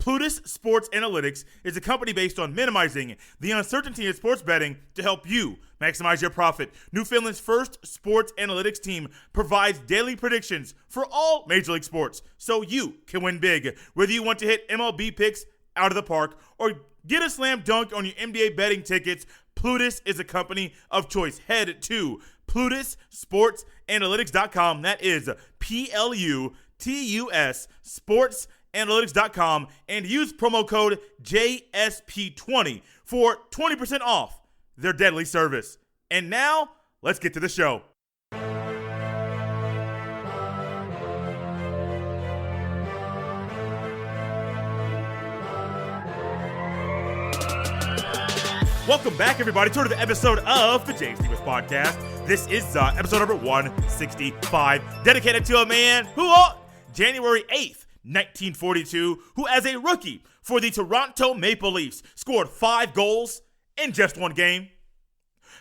Plutus Sports Analytics is a company based on minimizing the uncertainty in sports betting to help you maximize your profit. Newfoundland's first sports analytics team provides daily predictions for all Major League sports, so you can win big. Whether you want to hit MLB picks out of the park or get a slam dunk on your NBA betting tickets, Plutus is a company of choice. Head to PlutusSportsAnalytics.com. That is PLUTUS sportsanalytics.com and use promo code JSP20 for 20% off their deadly service. And now, let's get to the show. Welcome back, everybody, to another episode of the James Stevens Podcast. This is episode number 165, dedicated to a man who on January 8th, 1942, who as a rookie for the Toronto Maple Leafs scored 5 goals in just one game,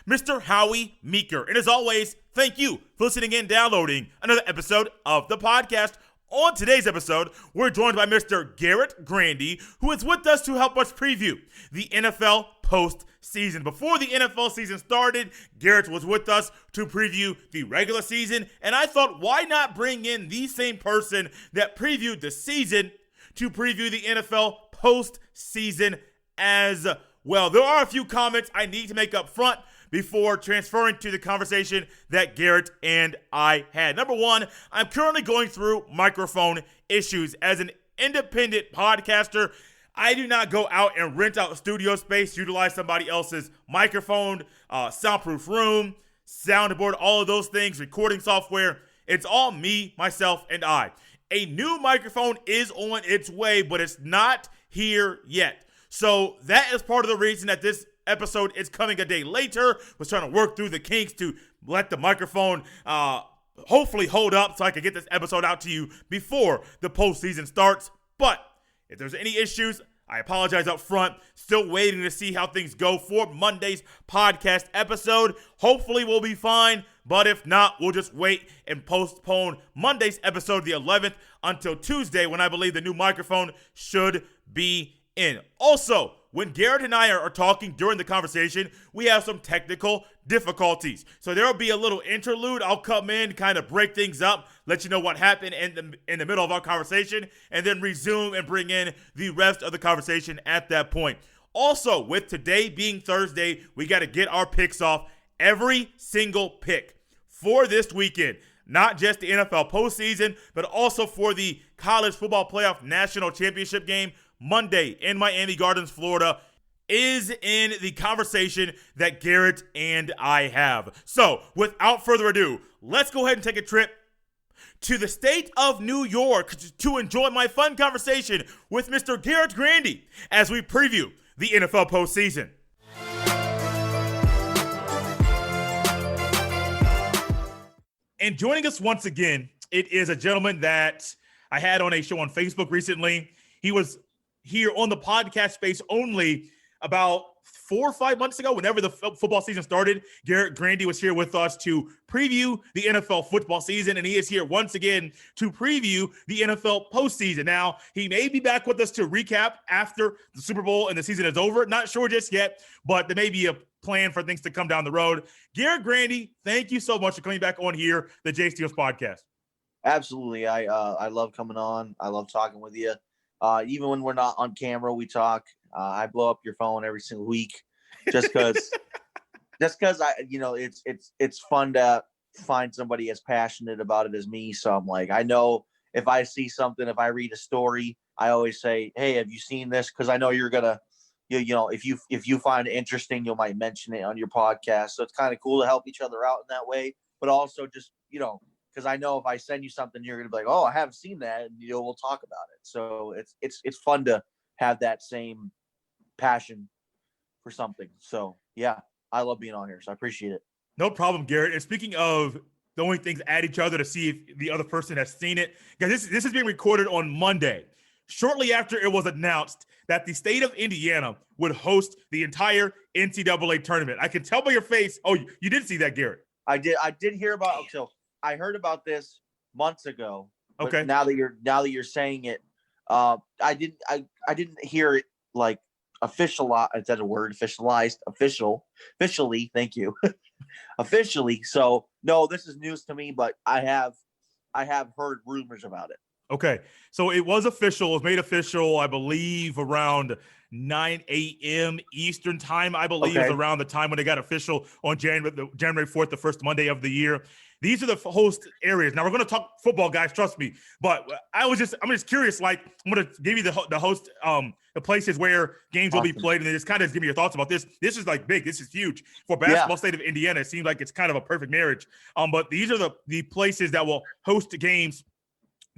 Mr. Howie Meeker. And as always, thank you for listening and downloading another episode of the podcast. On today's episode, we're joined by Mr. Garrett Grandy, who is with us to help us preview the NFL postseason. Before the NFL season started, Garrett was with us to preview the regular season, and I thought, why not bring in the same person that previewed the season to preview the NFL postseason as well. There are a few comments I need to make up front before transferring to the conversation that Garrett and I had. Number one, I'm currently going through microphone issues. As an independent podcaster, I do not go out and rent out studio space, utilize somebody else's microphone, soundproof room, soundboard, all of those things, recording software. It's all me, myself, and I. A new microphone is on its way, but it's not here yet. So that is part of the reason that this episode is coming a day later. Was trying to work through the kinks to let the microphone hopefully hold up so I can get this episode out to you before the postseason starts. But if there's any issues, I apologize up front. Still waiting to see how things go for Monday's podcast episode. Hopefully we'll be fine, but if not, we'll just wait and postpone Monday's episode, the 11th, until Tuesday, when I believe the new microphone should be in. Also, when Garrett and I are talking during the conversation, we have some technical difficulties. So there will be a little interlude. I'll come in, kind of break things up, let you know what happened in the middle of our conversation, and then resume and bring in the rest of the conversation at that point. Also, with today being Thursday, we got to get our picks off. Every single pick for this weekend, not just the NFL postseason, but also for the College Football Playoff National Championship game Monday in Miami Gardens, Florida, is in the conversation that Garrett and I have. So, without further ado, let's go ahead and take a trip to the state of New York to enjoy my fun conversation with Mr. Garrett Grandy as we preview the NFL postseason. And joining us once again, it is a gentleman that I had on a show on Facebook recently. He was here on the podcast space only about 4 or 5 months ago, whenever the football season started. Garrett Grandy was here with us to preview the NFL football season, and he is here once again to preview the NFL postseason. Now, he may be back with us to recap after the Super Bowl and the season is over. Not sure just yet, but there may be a plan for things to come down the road. Garrett Grandy, thank you so much for coming back on here, the J Steels Podcast. Absolutely. I love coming on. I love talking with you. Even when we're not on camera, we talk. I blow up your phone every single week just because I, it's fun to find somebody as passionate about it as me. So I'm like, I know if I see something, if I read a story, I always say, hey, have you seen this? Because I know you're gonna, if you find it interesting, you might mention it on your podcast. So it's kind of cool to help each other out in that way, but also just, because I know if I send you something, you're gonna be like, oh, I haven't seen that, and we'll talk about it. So it's fun to have that same passion for something. So yeah, I love being on here, so I appreciate it. No problem, Garrett. And speaking of throwing things at each other to see if the other person has seen it, guys, this is being recorded on Monday, shortly after it was announced that the state of Indiana would host the entire NCAA tournament. I can tell by your face. Oh, you did see that, Garrett? I did hear about. So I heard about this months ago. Okay. Now that you're saying it, I didn't hear it like official. Is that a word? Officially. Thank you. Officially. So no, this is news to me, but I have heard rumors about it. Okay, so it was official. It was made official, I believe, around 9 a.m. Eastern time. I believe is around the time when they got official on January 4th, the first Monday of the year. These are the host areas. Now we're going to talk football, guys. Trust me. But I'm just curious. Like, I'm going to give you the host, the places where games will be played, and then just kind of give me your thoughts about this. This is like big. This is huge for basketball state of Indiana. It seems like it's kind of a perfect marriage. But these are the places that will host games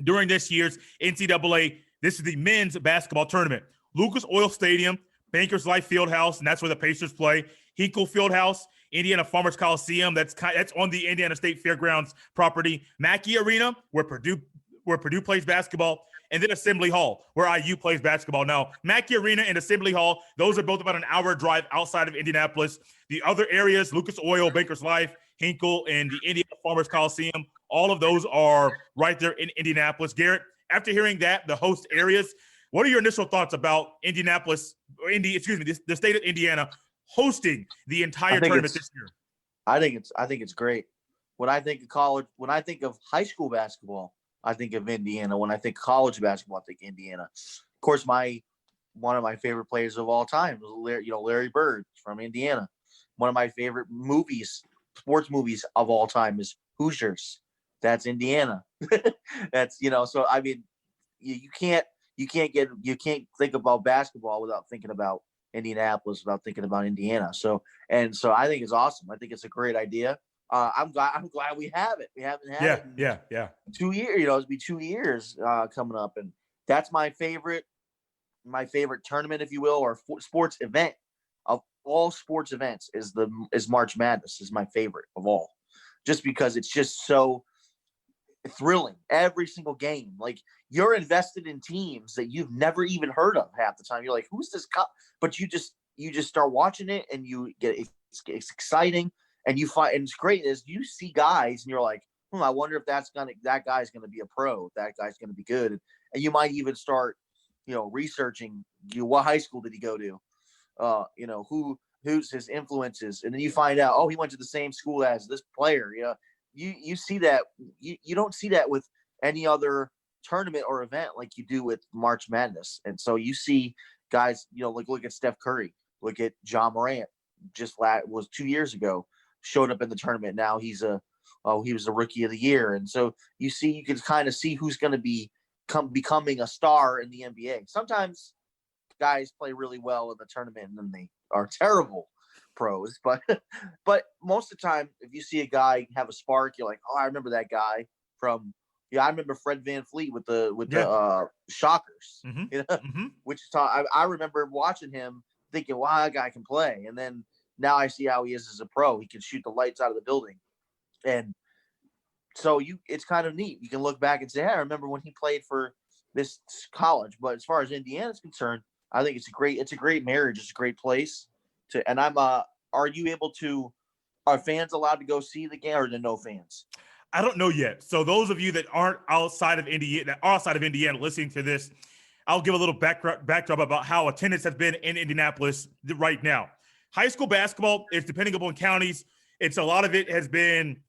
during this year's NCAA. This is the men's basketball tournament. Lucas Oil Stadium, Bankers Life Fieldhouse, and that's where the Pacers play. Hinkle Fieldhouse, Indiana Farmers Coliseum, that's on the Indiana State Fairgrounds property. Mackey Arena, where Purdue plays basketball, and then Assembly Hall, where IU plays basketball. Now, Mackey Arena and Assembly Hall, those are both about an hour drive outside of Indianapolis. The other areas, Lucas Oil, Bankers Life, Hinkle, and the Indiana Farmers Coliseum, all of those are right there in Indianapolis. Garrett, after hearing that, the host areas, what are your initial thoughts about Indianapolis, the state of Indiana hosting the entire tournament this year? I think it's great. When I think of college, when I think of high school basketball, I think of Indiana. When I think college basketball, I think Indiana. Of course, one of my favorite players of all time is Larry Bird from Indiana. One of my favorite sports movies of all time is Hoosiers. That's Indiana. That's, so I mean, you can't think about basketball without thinking about Indianapolis, without thinking about Indiana. So I think it's awesome. I think it's a great idea. I'm glad we have it. We haven't had it in 2 years. It'll be 2 years coming up, and that's my favorite tournament, if you will, or sports event of all sports events is March Madness is my favorite of all, just because it's just so thrilling. Every single game, like, you're invested in teams that you've never even heard of half the time. You're like, who's this but you just start watching it, and you get it's exciting, and you find, and it's great is you see guys and you're like, I wonder if that guy's gonna be a pro, that guy's gonna be good, and you might even start researching what high school did he go to, who's his influences, and then you find out, he went to the same school as this player. You see that you don't see that with any other tournament or event like you do with March Madness. And so you see guys, look at Steph Curry, look at John Morant, was 2 years ago, showed up in the tournament. Now he was a rookie of the year. And so you can kind of see who's going to be becoming a star in the NBA. Sometimes guys play really well in the tournament and then they are terrible pros, but most of the time, if you see a guy have a spark, you're like, I remember that guy from I remember Fred VanVleet with the Shockers, Wichita. I remember watching him thinking, wow, that guy can play, and then now I see how he is as a pro. He can shoot the lights out of the building, and so it's kind of neat. You can look back and say, hey, I remember when he played for this college. But as far as Indiana is concerned, I think it's a great marriage. It's a great place and are fans allowed to go see the game, or are there no fans? I don't know yet. So those of you that aren't outside of Indiana listening to this, I'll give a little backdrop about how attendance has been in Indianapolis right now. High school basketball is depending upon counties. A lot of it has been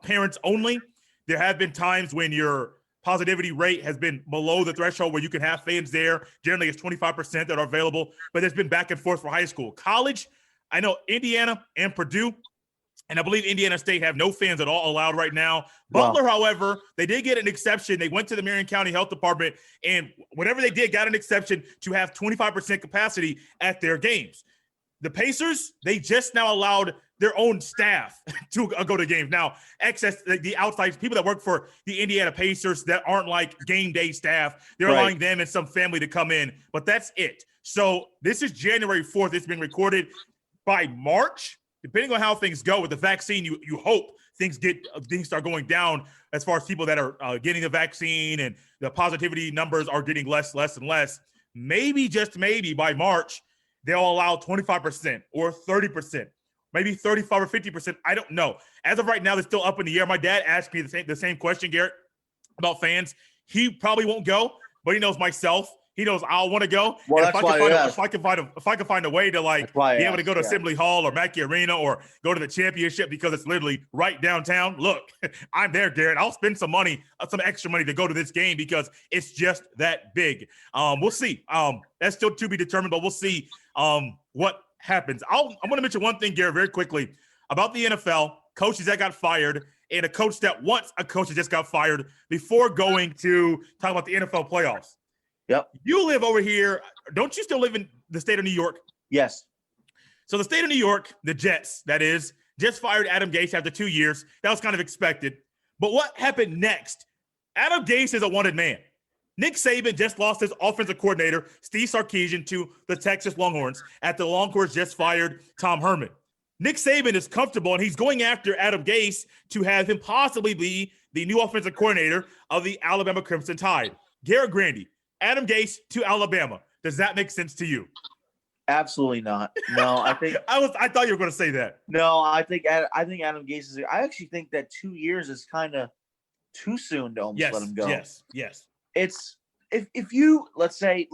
parents only. There have been times when your positivity rate has been below the threshold where you can have fans there. Generally, it's 25% that are available, but there's been back and forth for high school. College, I know Indiana and Purdue, and I believe Indiana State have no fans at all allowed right now. Butler, however, they did get an exception. They went to the Marion County Health Department, and whatever they did, got an exception to have 25% capacity at their games. The Pacers, they just now allowed their own staff to go to games. Now, the outside people that work for the Indiana Pacers that aren't like game day staff, they're allowing them and some family to come in, but that's it. So this is January 4th. It's being recorded. By March, depending on how things go with the vaccine, you hope things start going down as far as people that are getting the vaccine, and the positivity numbers are getting less and less. Maybe, just maybe, by March, they'll allow 25% or 30%, maybe 35 or 50%. I don't know. As of right now, it's still up in the air. My dad asked me the same question, Garrett, about fans. He probably won't go, but he knows myself. He knows I'll want to go. Well, and if I can find a way to like be able to go to Assembly Hall or Mackey Arena or go to the championship because it's literally right downtown. Look, I'm there, Garrett. I'll spend some money, some extra money to go to this game because it's just that big. We'll see. That's still to be determined, but we'll see what happens. I'm going to mention one thing, Garrett, very quickly about the NFL coaches that got fired and a coach that wants a coach that just got fired before going to talk about the NFL playoffs. Yep. You live over here. Don't you still live in the state of New York? Yes. So the state of New York, the Jets, that is, just fired Adam Gase after 2 years. That was kind of expected. But what happened next? Adam Gase is a wanted man. Nick Saban just lost his offensive coordinator, Steve Sarkisian, to the Texas Longhorns after the Longhorns just fired Tom Herman. Nick Saban is comfortable, and he's going after Adam Gase to have him possibly be the new offensive coordinator of the Alabama Crimson Tide. Garrett Grandy, Adam Gase to Alabama. Does that make sense to you? Absolutely not. No, I think I thought you were going to say that. No, I think Adam Gase is. I actually think that 2 years is kind of too soon to almost let him go. Yes. It's if you let's say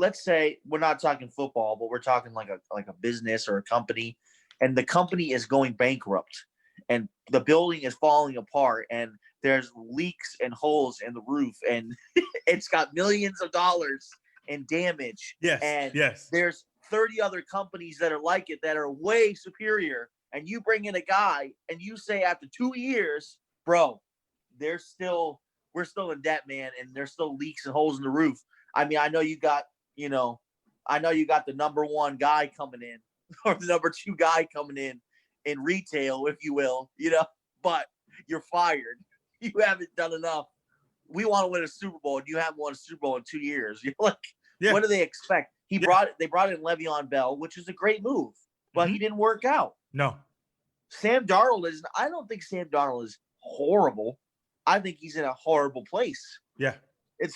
we're not talking football, but we're talking like a business or a company, and the company is going bankrupt, and the building is falling apart, and there's leaks and holes in the roof, and it's got millions of dollars in damage. Yes. There's 30 other companies that are like it that are way superior. And you bring in a guy and you say after 2 years, bro, we're still in debt, man. And there's still leaks and holes in the roof. I mean, I know you got the number one guy coming in or the number two guy coming in retail, if you will, but you're fired. You haven't done enough. We want to win a Super Bowl, and you haven't won a Super Bowl in 2 years. You're like, What do they expect? They brought in Le'Veon Bell, which is a great move, but he didn't work out. No. Sam Darnold I don't think Sam Darnold is horrible. I think he's in a horrible place. Yeah. It's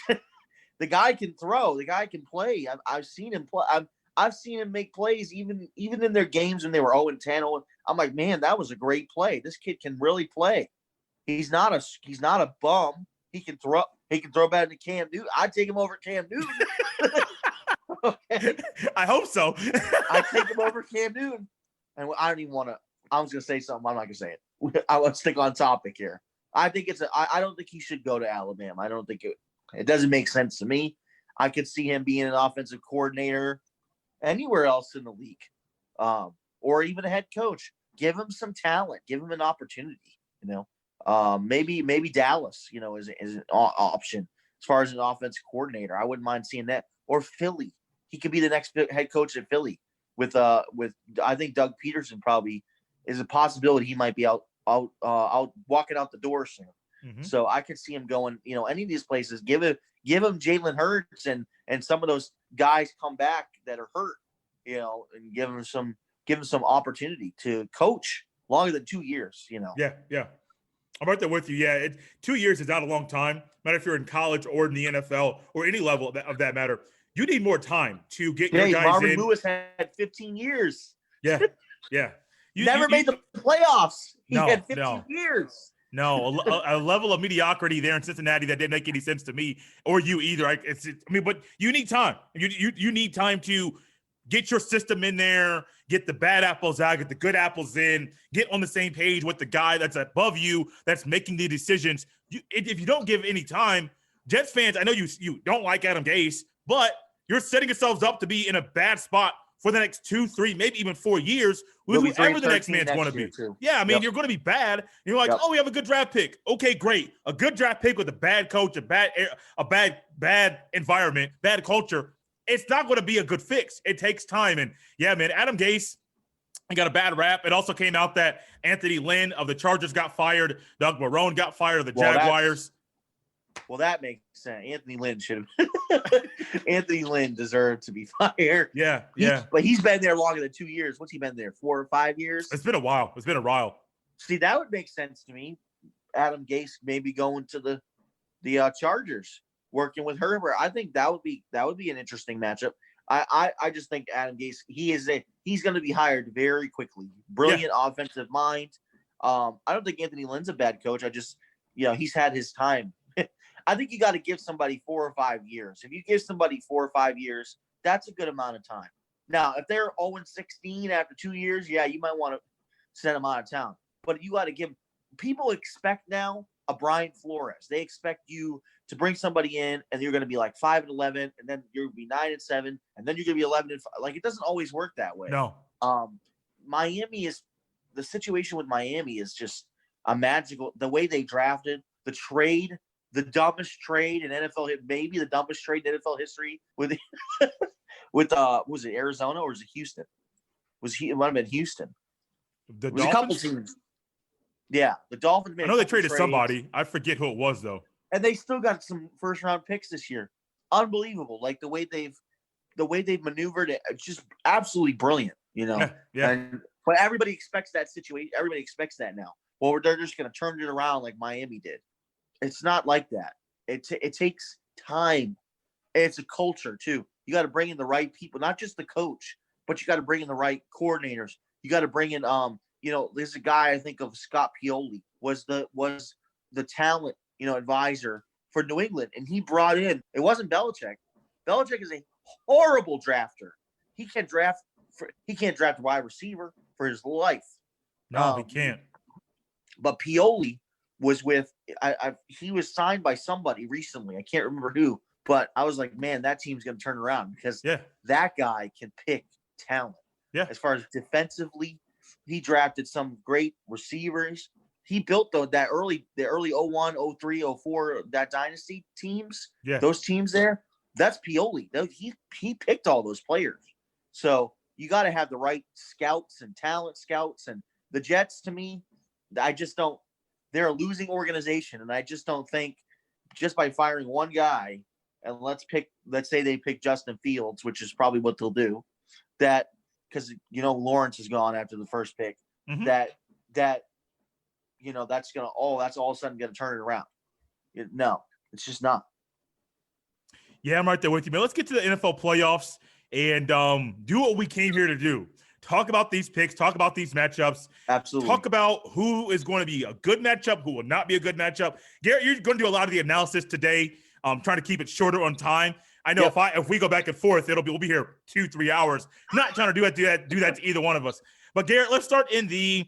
the guy can throw, the guy can play. I've seen him play. I've seen him make plays even in their games when they were 0-10. I'm like, man, that was a great play. This kid can really play. He's not a bum. He can throw better than Cam Newton. I'd take him over Cam Newton. Okay. I hope so. I take him over Cam Newton. And I don't even want to. I was going to say something. I'm not going to say it. I want to stick on topic here. I think I don't think he should go to Alabama. I don't think it doesn't make sense to me. I could see him being an offensive coordinator anywhere else in the league, or even a head coach. Give him some talent. Give him an opportunity. Maybe Dallas, is an option as far as an offensive coordinator. I wouldn't mind seeing that. Or Philly. He could be the next head coach at Philly. With I think Doug Peterson probably is a possibility. He might be out walking out the door soon. Mm-hmm. So I could see him going, any of these places. Give him Jalen Hurts and some of those guys come back that are hurt, and give him some opportunity to coach longer than 2 years. Yeah. I'm right there with you. Yeah, 2 years is not a long time. No matter if you're in college or in the NFL or any level of that matter. You need more time to get your guys Marvin in. Lewis had 15 years. Yeah. You never made the playoffs. He had 15 no. years. No, a level of mediocrity there in Cincinnati that didn't make any sense to me or you either. But you need time. You need time to get your system in there, get the bad apples out, get the good apples in, get on the same page with the guy that's above you, that's making the decisions. If you don't give any time, Jets fans, I know you don't like Adam Gase, but you're setting yourselves up to be in a bad spot for the next 2, 3, maybe even 4 years with whoever the next man's going to be. Too. Yeah, I mean, You're going to be bad. You're like, we have a good draft pick. Okay, great. A good draft pick with a bad coach, a bad environment, bad culture. It's not going to be a good fix. It takes time. And yeah, man, Adam Gase, he got a bad rap. It also came out that Anthony Lynn of the Chargers got fired. Doug Marrone got fired of the Jaguars. Well, that makes sense. Anthony Lynn deserved to be fired. Yeah. But he's been there longer than 2 years. What's he been there? 4 or 5 years? It's been a while. See, that would make sense to me. Adam Gase maybe going to the Chargers, working with Herbert. I think that would be an interesting matchup. I just think Adam Gase, he's going to be hired very quickly. Brilliant offensive mind. I don't think Anthony Lynn's a bad coach. I just, he's had his time. I think you got to give somebody 4 or 5 years. If you give somebody 4 or 5 years, that's a good amount of time. Now, if they're 0-16 after 2 years, yeah, you might want to send them out of town. But you got to give – people expect now a Brian Flores. They expect you to bring somebody in, and you're going to be like 5-11, and then you're going to be 9-7, and then you're going to be 11-5. Like, it doesn't always work that way. No. Miami is – the situation with Miami is just a magical – the way they drafted, the trade – the dumbest trade in NFL, maybe the dumbest trade in NFL history with was it Arizona or was it Houston? It might have been Houston. The it was Dolphins? a couple teams. Yeah, the Dolphins made I know they traded trades, somebody. I forget who it was though. and they still got some first round picks this year. Unbelievable, like the way they've maneuvered it, it's just absolutely brilliant. Yeah. But everybody expects that situation. Everybody expects that now. Well, they're just going to turn it around like Miami did. It's not like that. It takes time. It's a culture too. You got to bring in the right people, not just the coach, but you got to bring in the right coordinators. You got to bring in, there's a guy I think of, Scott Pioli was the talent, advisor for New England, and he brought in. It wasn't Belichick. Belichick is a horrible drafter. He can't draft a wide receiver for his life. No, he can't. But Pioli was with he was signed by somebody recently. I can't remember who, but I was like, man, that team's going to turn around because that guy can pick talent. Yeah. As far as defensively, he drafted some great receivers. He built the early 01, 03, 04, that dynasty teams. Yeah. Those teams there, that's Pioli. He picked all those players. So you got to have the right scouts and talent scouts. And the Jets, to me, I just don't. They're a losing organization, and I just don't think just by firing one guy, and let's say they pick Justin Fields, which is probably what they'll do, that because Lawrence is gone after the first pick, that that's all of a sudden gonna turn it around. No, it's just not. Yeah, I'm right there with you, man. Let's get to the NFL playoffs and do what we came here to do. Talk about these picks. Talk about these matchups. Absolutely. Talk about who is going to be a good matchup, who will not be a good matchup. Garrett, you're going to do a lot of the analysis today. Trying to keep it shorter on time. I know if we go back and forth, we'll be here 2-3 hours. Not trying to do that to either one of us. But Garrett, let's start you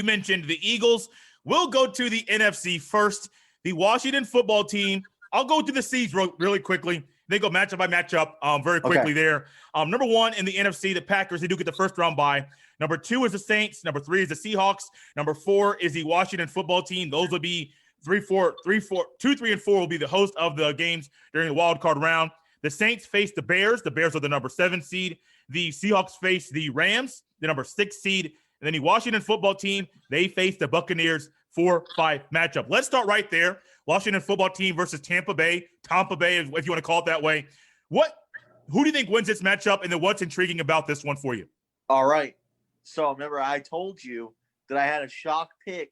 mentioned the Eagles. We'll go to the NFC first. The Washington football team. I'll go to the C's really quickly. They go matchup by matchup very quickly there. Number 1 in the NFC, the Packers. They do get the first round bye. Number 2 is the Saints. Number 3 is the Seahawks. Number 4 is the Washington football team. Those will be 2, 3, and 4 will be the host of the games during the wild card round. The Saints face the Bears. The Bears are the number 7 seed. The Seahawks face the Rams, the number 6 seed. And then the Washington football team, they face the Buccaneers 4-5 matchup. Let's start right there. Washington football team versus Tampa Bay, if you want to call it that way. Who do you think wins this matchup, and then what's intriguing about this one for you? All right. So remember, I told you that I had a shock pick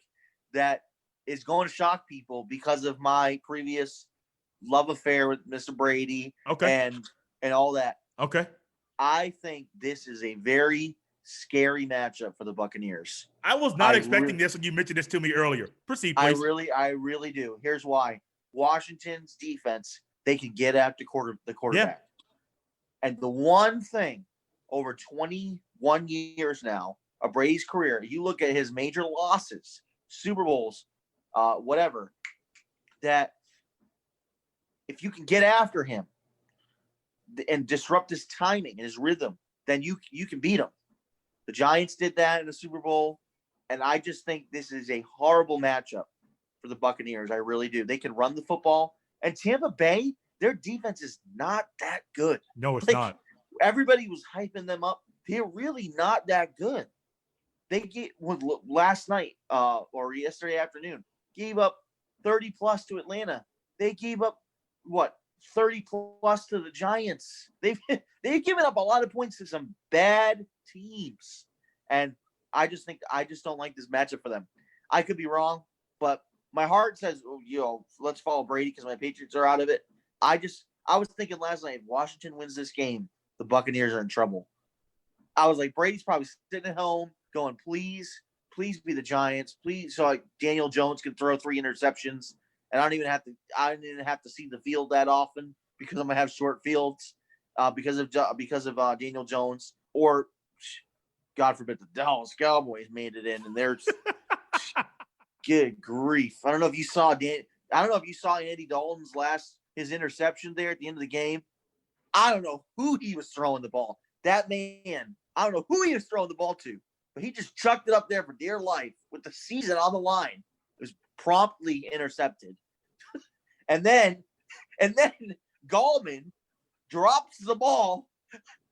that is going to shock people because of my previous love affair with Mr. Brady and all that. Okay. I think this is a very scary matchup for the Buccaneers. I was not expecting this when you mentioned this to me earlier. Proceed, please. I really do. Here's why. Washington's defense, they can get after the quarterback. Yeah. And the one thing over 21 years now of Brady's career, you look at his major losses, Super Bowls, whatever, that if you can get after him and disrupt his timing and his rhythm, then you can beat him. The Giants did that in the Super Bowl, and I just think this is a horrible matchup for the Buccaneers. I really do. They can run the football, and Tampa Bay, their defense is not that good. No, it's not. Everybody was hyping them up. They're really not that good. They last night or yesterday afternoon gave up 30 plus to Atlanta. They gave up 30 plus to the Giants. They've given up a lot of points to some bad teams, and I just don't like this matchup for them. I could be wrong, but my heart says, let's follow Brady because my Patriots are out of it. I was thinking last night, if Washington wins this game, the Buccaneers are in trouble. I was like, Brady's probably sitting at home going, please be the Giants, please, so Daniel Jones can throw 3 interceptions and I didn't even have to see the field that often because I'm gonna have short fields because of Daniel Jones, or God forbid the Dallas Cowboys made it in, and they're good grief. I don't know if you saw Andy Dalton's his interception there at the end of the game. I don't know who he was throwing the ball. That man, I don't know who he was throwing the ball to, but he just chucked it up there for dear life with the season on the line. It was promptly intercepted. and then Gallman drops the ball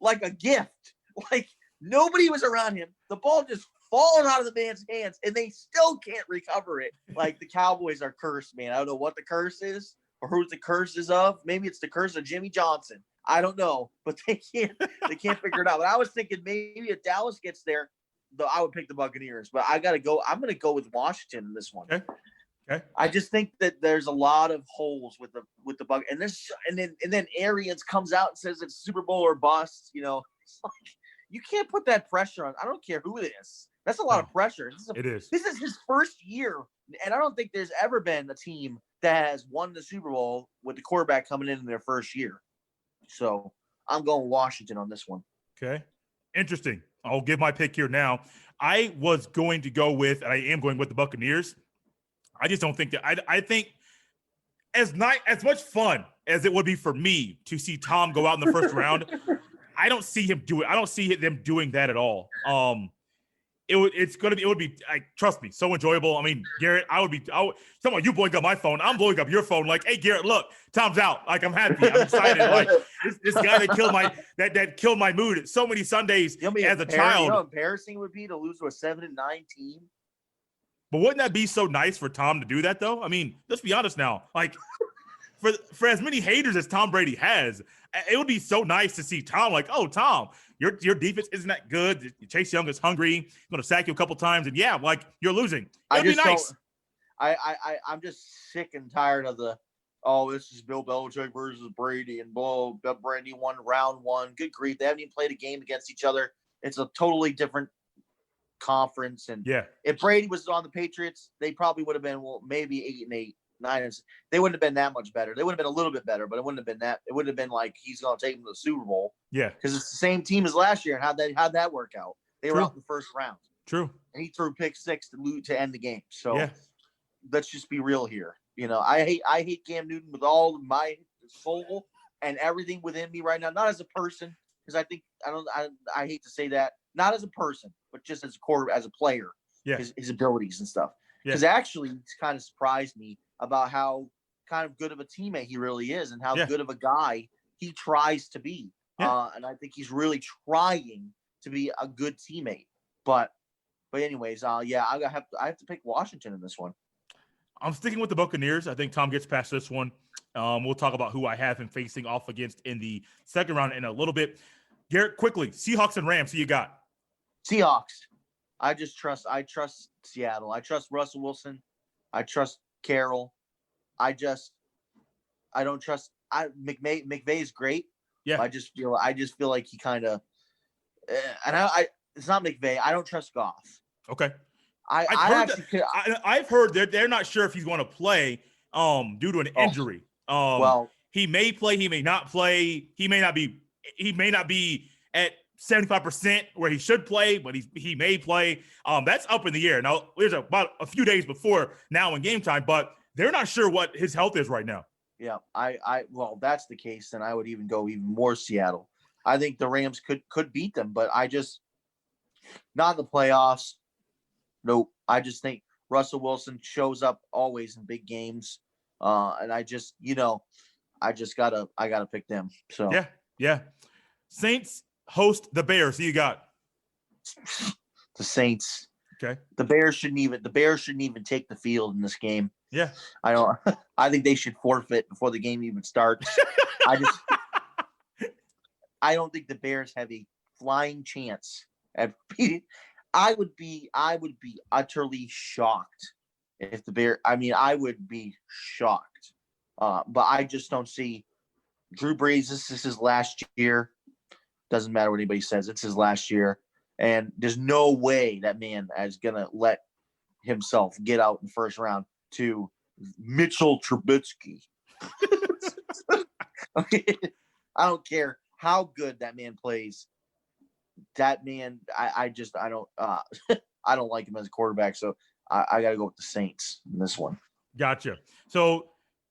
like a gift. Like nobody was around him. The ball just falling out of the man's hands, and they still can't recover it. Like the Cowboys are cursed, man. I don't know what the curse is or who the curse is of. Maybe it's the curse of Jimmy Johnson. I don't know, but they can't figure it out. But I was thinking maybe if Dallas gets there, I would pick the Buccaneers. But I'm going to go with Washington in this one. Okay. I just think that there's a lot of holes with the Buc, and then Arians comes out and says it's Super Bowl or bust. You know, it's like, you can't put that pressure on. I don't care who it is. That's a lot of pressure. It is. This is his first year, and I don't think there's ever been a team that has won the Super Bowl with the quarterback coming in their first year. So I'm going Washington on this one. Okay. Interesting. I'll give my pick here now. I was going to go with, and I am going with the Buccaneers. I just don't think that I think as much fun as it would be for me to see Tom go out in the first round, I don't see him do it. I don't see them doing that at all. It would be trust me, so enjoyable. I mean, Garrett, someone you blowing up my phone, I'm blowing up your phone. Like, hey, Garrett, look, Tom's out. Like, I'm happy, I'm excited. Like this guy that killed my mood so many Sundays as a child. You know how embarrassing it would be to lose to a 7-9 team. But wouldn't that be so nice for Tom to do that, though? I mean, let's be honest now. Like, for as many haters as Tom Brady has, it would be so nice to see Tom like, oh, Tom, your defense isn't that good. Chase Young is hungry. He's going to sack you a couple times. And, yeah, like, you're losing. It would be nice. I'm just sick and tired of this is Bill Belichick versus Brady. And, Brady won round one. Good grief. They haven't even played a game against each other. It's a totally different conference. And if Brady was on the Patriots, they probably would have been, maybe 8-8. 9 they wouldn't have been that much better. They would have been a little bit better, but it wouldn't have been that. It wouldn't have been like he's going to take them to the Super Bowl. Yeah, because it's the same team as last year. And how'd that work out? They were out in the first round. True. And he threw pick 6 to end the game. So let's just be real here. You know, I hate Cam Newton with all of my soul and everything within me right now. Not as a person, because I hate to say that. Not as a person, but just as a player. Yeah. His abilities and stuff. Yeah. Because actually, it's kind of surprised me about how kind of good of a teammate he really is and how good of a guy he tries to be. Yeah. And I think he's really trying to be a good teammate. But anyways, I have to pick Washington in this one. I'm sticking with the Buccaneers. I think Tom gets past this one. We'll talk about who I have him facing off against in the second round in a little bit. Garrett, quickly, Seahawks and Rams, who you got? Seahawks. I trust Seattle. I trust Russell Wilson. I trust Carroll. I don't trust McVay is great. Yeah. I just feel like he kind of it's not McVay. I don't trust Goff. Okay. I've heard that they're not sure if he's going to play due to an injury. He may play, he may not play. He may not be at 75% where he should play, but he may play. That's up in the air. Now, there's about a few days before now in game time, but they're not sure what his health is right now. Yeah, well, that's the case, then I would even go even more Seattle. I think the Rams could beat them, but I just not in the playoffs. Nope. I just think Russell Wilson shows up always in big games. And I gotta pick them. So yeah. Saints host the Bears. Who you got? The Saints. Okay. The Bears shouldn't even take the field in this game. Yeah. I think they should forfeit before the game even starts. I don't think the Bears have a flying chance at beating. I would be utterly shocked if the Bears. I would be shocked. But I just don't see Drew Brees. This is his last year. Doesn't matter what anybody says. It's his last year. And there's no way that man is going to let himself get out in the first round to Mitchell Trubisky. I don't care how good that man plays. That man, I don't I don't like him as a quarterback, so I got to go with the Saints in this one. Gotcha. So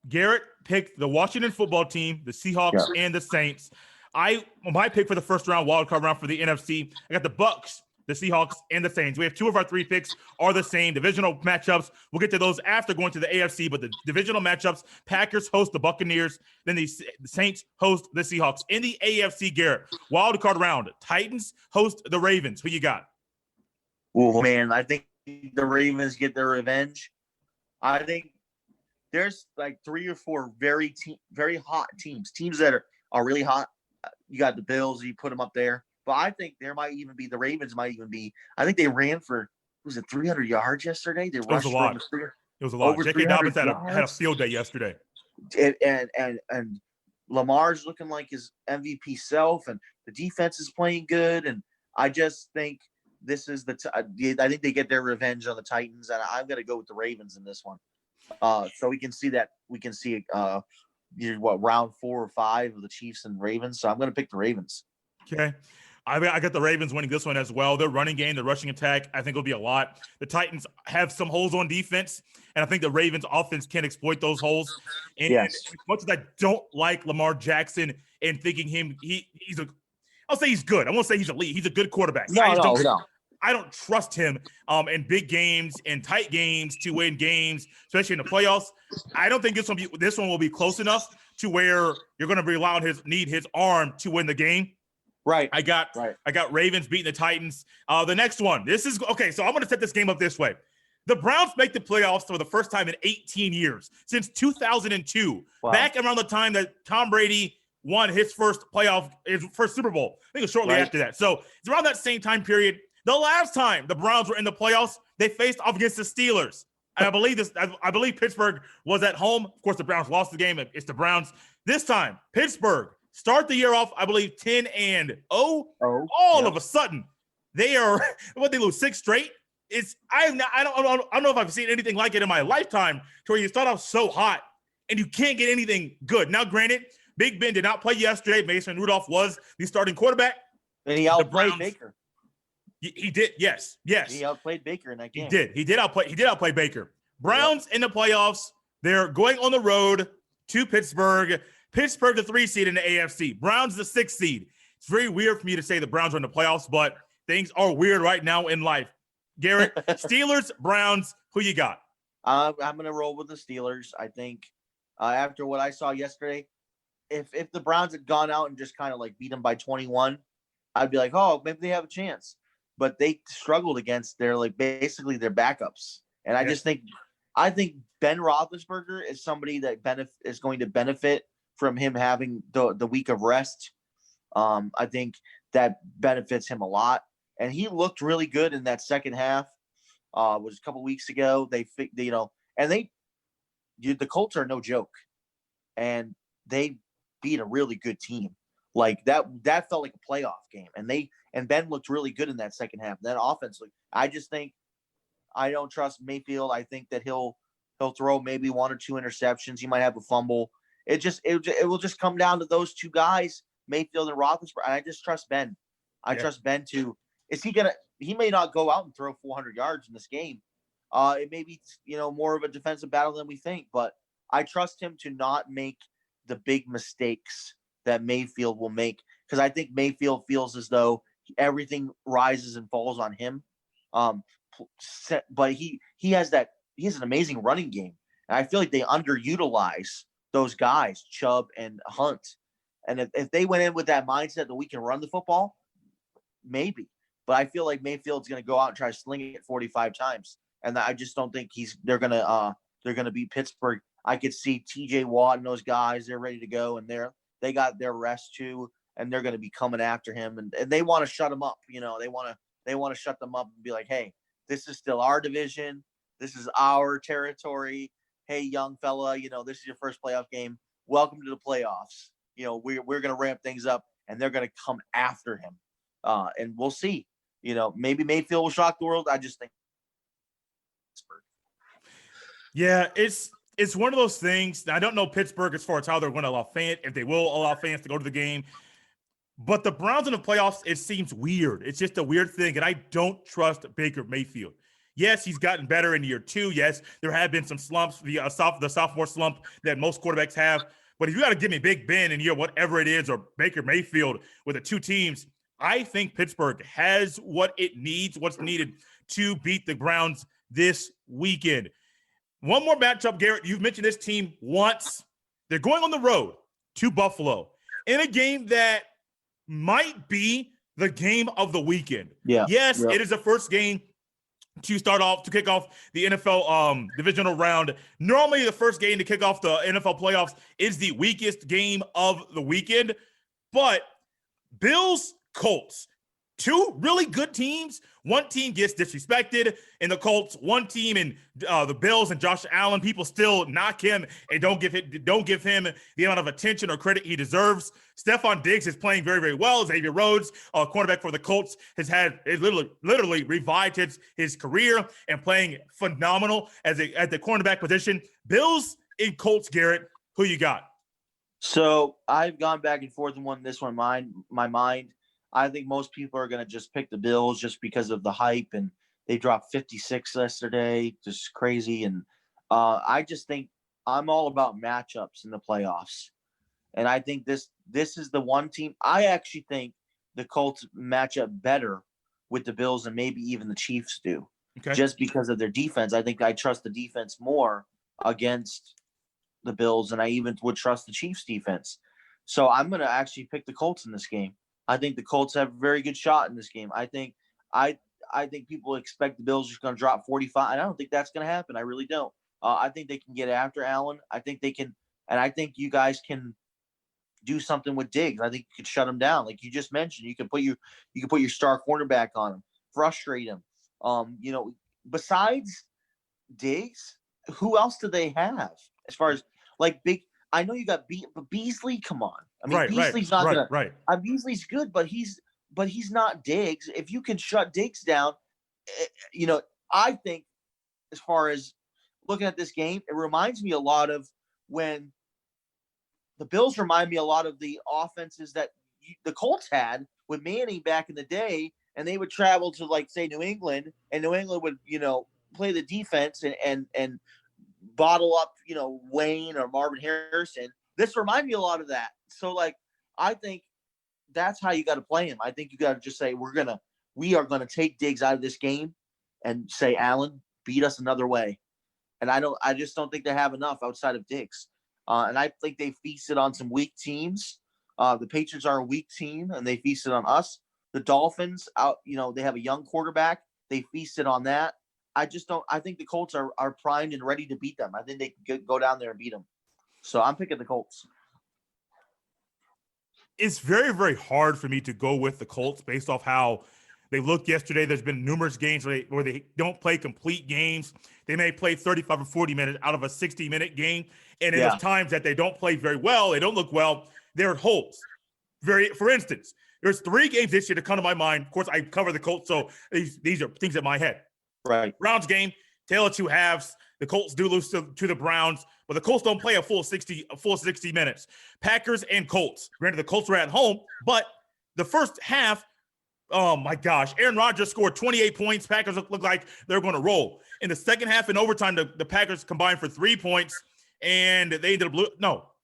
Garrett picked the Washington football team, the Seahawks, and the Saints. My pick for the first round, wild card round for the NFC, I got the Bucks, the Seahawks, and the Saints. We have 2 of our 3 picks are the same divisional matchups. We'll get to those after going to the AFC, but the divisional matchups, Packers host the Buccaneers, then the Saints host the Seahawks. In the AFC, Garrett, wild card round, Titans host the Ravens. Who you got? Oh, man, I think the Ravens get their revenge. I think there's like 3 or 4 very hot teams that are really hot. You got the Bills, you put them up there. But I think the Ravens might even be. I think they ran for, was it 300 yards yesterday? They rushed it was a lot. It was a lot. J.K. Dobbins had a field day yesterday. And Lamar's looking like his MVP self, and the defense is playing good. And I just think this is I think they get their revenge on the Titans, and I'm going to go with the Ravens in this one. So we can see round 4 or 5 of the Chiefs and Ravens. So I'm going to pick the Ravens. Okay. I got the Ravens winning this one as well. Their running game, their rushing attack, I think will be a lot. The Titans have some holes on defense, and I think the Ravens offense can exploit those holes. And as much as I don't like Lamar Jackson and thinking I'll say he's good. I won't say he's elite. He's a good quarterback. I don't trust him in big games and tight games to win games, especially in the playoffs. I don't think this one will be close enough to where you're going to rely on his arm to win the game. Right. I got Ravens beating the Titans. The next one. This is okay. So I'm going to set this game up this way. The Browns make the playoffs for the first time in 18 years, since 2002. Wow. Back around the time that Tom Brady won his first Super Bowl. I think it was shortly after that. So it's around that same time period. The last time the Browns were in the playoffs, they faced off against the Steelers. And I believe Pittsburgh was at home. Of course, the Browns lost the game. It's the Browns. This time, Pittsburgh start the year off, I believe, 10-0. All of a sudden, they are they lose 6 straight. I don't know if I've seen anything like it in my lifetime, to where you start off so hot and you can't get anything good. Now, granted, Big Ben did not play yesterday. Mason Rudolph was the starting quarterback. And he outplayed Baker. He did, yes. He outplayed Baker in that game. He did outplay Baker. Browns in the playoffs. They're going on the road to Pittsburgh. Pittsburgh, the 3 seed in the AFC. Browns, the 6 seed. It's very weird for me to say the Browns are in the playoffs, but things are weird right now in life. Garrett, Steelers, Browns, who you got? I'm going to roll with the Steelers. I think after what I saw yesterday, if the Browns had gone out and just kind of like beat them by 21, I'd be like, oh, maybe they have a chance. But they struggled against their basically their backups. And I think Ben Roethlisberger is somebody that is going to benefit from him having the week of rest. I think that benefits him a lot. And he looked really good in that second half. Was a couple weeks ago. The Colts are no joke. And they beat a really good team. Like that felt like a playoff game. And Ben looked really good in that second half. That offense, I just think I don't trust Mayfield. I think that he'll throw maybe 1 or 2 interceptions. He might have a fumble. It will just come down to those 2 guys, Mayfield and Roethlisberger. And I just trust Ben. I trust Ben to. He may not go out and throw 400 yards in this game. It may be more of a defensive battle than we think, but I trust him to not make the big mistakes that Mayfield will make, because I think Mayfield feels as though everything rises and falls on him. But he has an amazing running game, and I feel like they underutilize those guys, Chubb and Hunt. And if they went in with that mindset that we can run the football, maybe. But I feel like Mayfield's going to go out and try to sling it 45 times, and I just don't think they're going to beat Pittsburgh. I could see T.J. Watt and those guys; they're ready to go, and they got their rest too, and they're going to be coming after him, and they want to shut him up. They want to shut them up and be like, hey, this is still our division. This is our territory. Hey, young fella, this is your first playoff game. Welcome to the playoffs. We're going to ramp things up, and they're going to come after him. And we'll see. Maybe Mayfield will shock the world. I just think. Yeah, it's one of those things. I don't know Pittsburgh as far as how they're going to allow fans, if they will allow fans to go to the game. But the Browns in the playoffs, it seems weird. It's just a weird thing, and I don't trust Baker Mayfield. Yes, he's gotten better in year 2. Yes, there have been some slumps, the sophomore slump that most quarterbacks have. But if you got to give me Big Ben in year whatever it is, or Baker Mayfield with the 2 teams, I think Pittsburgh has what it needs, what's needed to beat the Browns this weekend. One more matchup, Garrett. You've mentioned this team once. They're going on the road to Buffalo in a game that might be the game of the weekend. Yeah. Yes, It is the first game to kick off the NFL divisional round. Normally, the first game to kick off the NFL playoffs is the weakest game of the weekend. But Bills, Colts, 2 really good teams. One team gets disrespected in the Colts. One team in the Bills and Josh Allen, people still knock him and don't give him the amount of attention or credit he deserves. Stephon Diggs is playing very, very well. Xavier Rhodes, cornerback for the Colts, has literally revived his career and playing phenomenal at the cornerback position. Bills and Colts, Garrett, who you got? So I've gone back and forth on this one. My mind. I think most people are going to just pick the Bills just because of the hype, and they dropped 56 yesterday, just crazy. And I just think I'm all about matchups in the playoffs, and I think this is the one team. I actually think the Colts match up better with the Bills than maybe even the Chiefs do, just because of their defense. I think I trust the defense more against the Bills than I even would trust the Chiefs defense. So I'm going to actually pick the Colts in this game. I think the Colts have a very good shot in this game. I think people expect the Bills are just going to drop 45, and I don't think that's going to happen. I really don't. I think they can get after Allen. I think they can, and I think you guys can do something with Diggs. I think you could shut him down, like you just mentioned. You can put your star cornerback on him, frustrate him. Besides Diggs, who else do they have as far as like big? I know you got but Beasley. Come on, I mean Beasley's not gonna. Right. Beasley's good, but he's not Diggs. If you can shut Diggs down, I think as far as looking at this game, it reminds me a lot of when the Bills remind me a lot of the offenses that the Colts had with Manning back in the day, and they would travel to like say New England, and New England would play the defense and bottle up, Wayne or Marvin Harrison. This reminds me a lot of that. So, like, I think that's how you got to play him. I think you got to just say we are gonna take Diggs out of this game and say, Allen, beat us another way. And I just don't think they have enough outside of Diggs. And I think they feasted on some weak teams. The Patriots are a weak team, and they feasted on us. The Dolphins, they have a young quarterback. They feasted on that. I think the Colts are primed and ready to beat them. I think they can go down there and beat them. So I'm picking the Colts. It's very, very hard for me to go with the Colts based off how they looked yesterday. There's been numerous games where they don't play complete games. They may play 35 or 40 minutes out of a 60-minute game. And there's times that they don't play very well. They don't look well. There are holes. For instance, there's 3 games this year that come to my mind. Of course, I cover the Colts, so these are things in my head. Right. Browns game, tale of 2 halves. The Colts do lose to the Browns, but the Colts don't play a full 60 minutes. Packers and Colts. Granted, the Colts were at home, but the first half, oh my gosh, Aaron Rodgers scored 28 points. Packers look like they're going to roll. In the second half, in overtime, the Packers combined for 3 points, and they ended up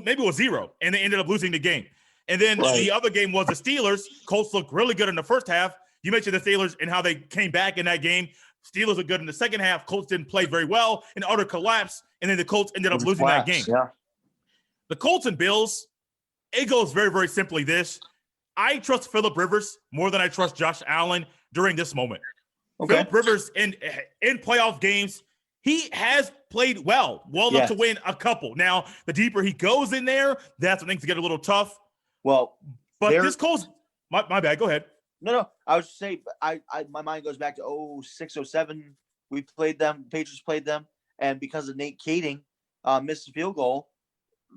maybe it was 0, and they ended up losing the game. And then the other game was the Steelers. Colts looked really good in the first half. You mentioned the Steelers and how they came back in that game. Steelers are good in the second half. Colts didn't play very well, an utter collapse, and then the Colts ended up losing that game. Yeah. The Colts and Bills, it goes very, very simply this. I trust Phillip Rivers more than I trust Josh Allen during this moment. Okay. Phillip Rivers in playoff games, he has played well enough to win a couple. Now, the deeper he goes in there, that's when things get a little tough. Well, but this Colts, my bad, go ahead. No, I was just saying, my mind goes back to 06, 07. We played them, Patriots played them, and because of Nate Kading missed a field goal,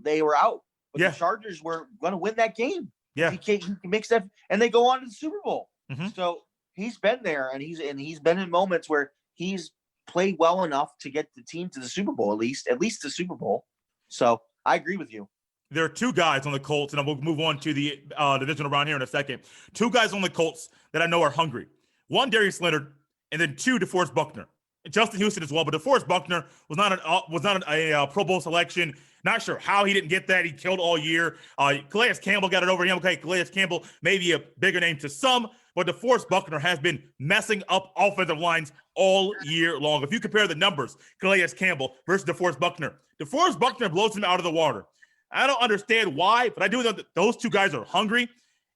they were out. But the Chargers were going to win that game. Yeah, he makes that, and they go on to the Super Bowl. Mm-hmm. So he's been there, and he's been in moments where he's play well enough to get the team to the Super Bowl, at least the Super Bowl. So I agree with you. There are two guys on the Colts, and we'll move on to the divisional round here in a second. Two guys on the Colts that I know are hungry. One, Darius Leonard, and then two, DeForest Buckner. Justin Houston as well, but DeForest Buckner was not a Pro Bowl selection. Not sure how he didn't get that. He killed all year. Calais Campbell got it over him. Okay, Calais Campbell may be a bigger name to some, but DeForest Buckner has been messing up offensive lines all year long. If you compare the numbers, Calais Campbell versus DeForest Buckner blows him out of the water. I don't understand why, but I do know that those two guys are hungry,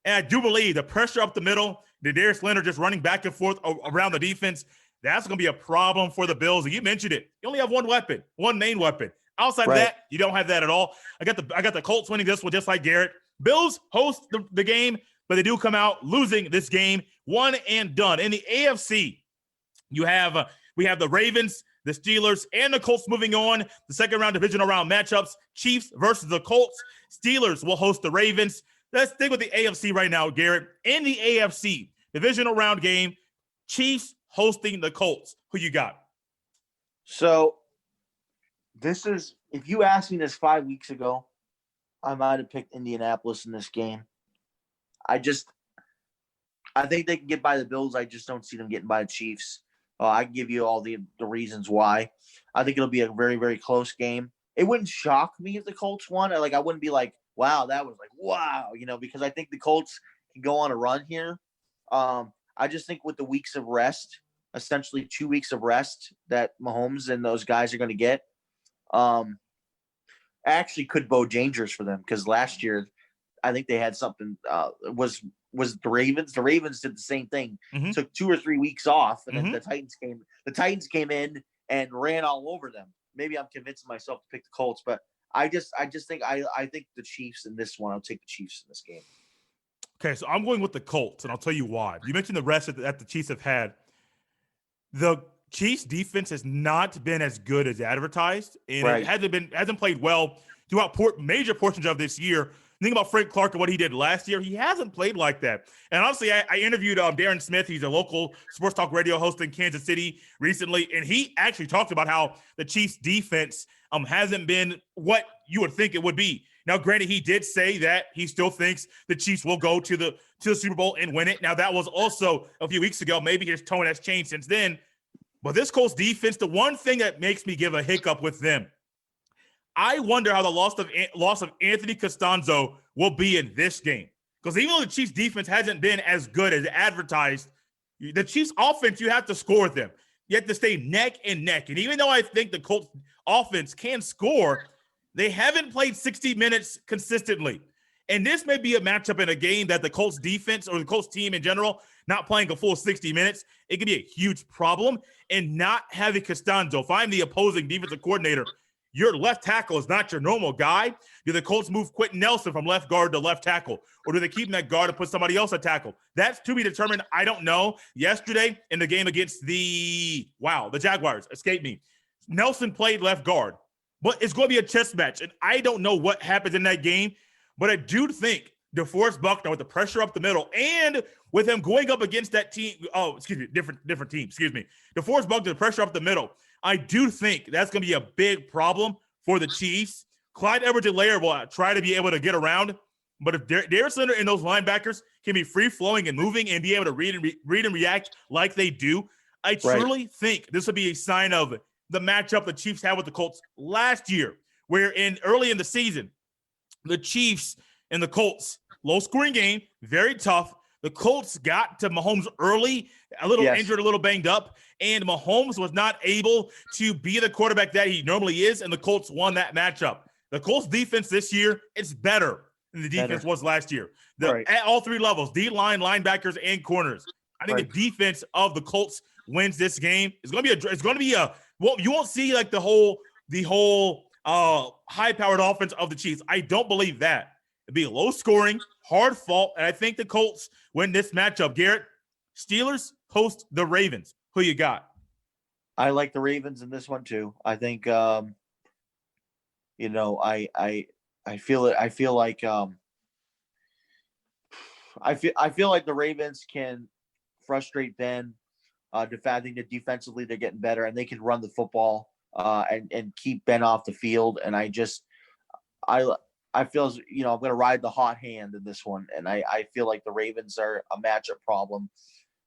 and I do believe the pressure up the middle, the Darius Leonard just running back and forth around the defense, that's going to be a problem for the Bills. And you mentioned it. You only have one weapon, one main weapon. Outside of that, you don't have that at all. I got the Colts winning this one just like Garrett. Bills host the game, but they do come out losing this game, one and done. In the AFC, we have the Ravens, the Steelers, and the Colts moving on. The second round divisional round matchups, Chiefs versus the Colts. Steelers will host the Ravens. Let's stick with the AFC right now, Garrett. In the AFC divisional round game, Chiefs hosting the Colts. Who you got? So if you asked me this 5 weeks ago, I might have picked Indianapolis in this game. I think they can get by the Bills. I just don't see them getting by the Chiefs. I can give you all the reasons why. I think it'll be a very, very close game. It wouldn't shock me if the Colts won. I wouldn't be like, wow, that was like, wow, because I think the Colts can go on a run here. I just think with the weeks of rest, essentially 2 weeks of rest that Mahomes and those guys are going to get, actually could bode dangerous for them, because last year I think they had something was the Ravens. The Ravens did the same thing. Mm-hmm. Took 2 or 3 weeks off, and then the Titans came in and ran all over them. Maybe I'm convincing myself to pick the Colts, but I just think I think the Chiefs in this one. I'll take the Chiefs in this game. Okay, so I'm going with the Colts, and I'll tell you why. You mentioned the rest that the Chiefs have had. The Chiefs defense has not been as good as advertised, and it hasn't played well throughout major portions of this year. Think about Frank Clark and what he did last year. He hasn't played like that. And honestly, I interviewed Darren Smith. He's a local sports talk radio host in Kansas City recently, and he actually talked about how the Chiefs defense hasn't been what you would think it would be. Now, granted, he did say that he still thinks the Chiefs will go to the Super Bowl and win it. Now, that was also a few weeks ago. Maybe his tone has changed since then. But this Colts defense, the one thing that makes me give a hiccup with them, I wonder how the loss of Anthony Costanzo will be in this game. Because even though the Chiefs defense hasn't been as good as advertised, the Chiefs offense, you have to score with them. You have to stay neck and neck. And even though I think the Colts offense can score, they haven't played 60 minutes consistently. And this may be a matchup in a game that the Colts defense or the Colts team in general, not playing a full 60 minutes, it could be a huge problem. And not having Costanzo, if I'm the opposing defensive coordinator, your left tackle is not your normal guy. Do the Colts move Quentin Nelson from left guard to left tackle? Or do they keep him at guard and put somebody else at tackle? That's to be determined. I don't know. Yesterday in the game against the Jaguars, escaped me. Nelson played left guard. But it's going to be a chess match. And I don't know what happens in that game. But I do think DeForest Buckner with the pressure up the middle and with him going up against that team. Oh, excuse me, different team. Excuse me. DeForest Buckner, the pressure up the middle. I do think that's going to be a big problem for the Chiefs. Clyde Edwards-Helaire will try to be able to get around. But if Darius Leonard and those linebackers can be free-flowing and moving and be able to read and react like they do, I truly think this will be a sign of the matchup the Chiefs had with the Colts last year, where early in the season, the Chiefs and the Colts, low-scoring game, very tough. The Colts got to Mahomes early, a little injured, a little banged up, and Mahomes was not able to be the quarterback that he normally is, and the Colts won that matchup. The Colts defense this year, it's better than the defense was last year. At all three levels, D-line, linebackers, and corners. I think the defense of the Colts wins this game. It's going to be a you won't see like the whole high-powered offense of the Chiefs. I don't believe that. It'd be low scoring, hard fought, and I think the Colts win this matchup. Garrett, Steelers host the Ravens. Who you got? I like the Ravens in this one too. I think I feel it. I feel like the Ravens can frustrate Ben. I think that defensively they're getting better, and they can run the football and keep Ben off the field. And I feel, I'm going to ride the hot hand in this one, and I feel like the Ravens are a matchup problem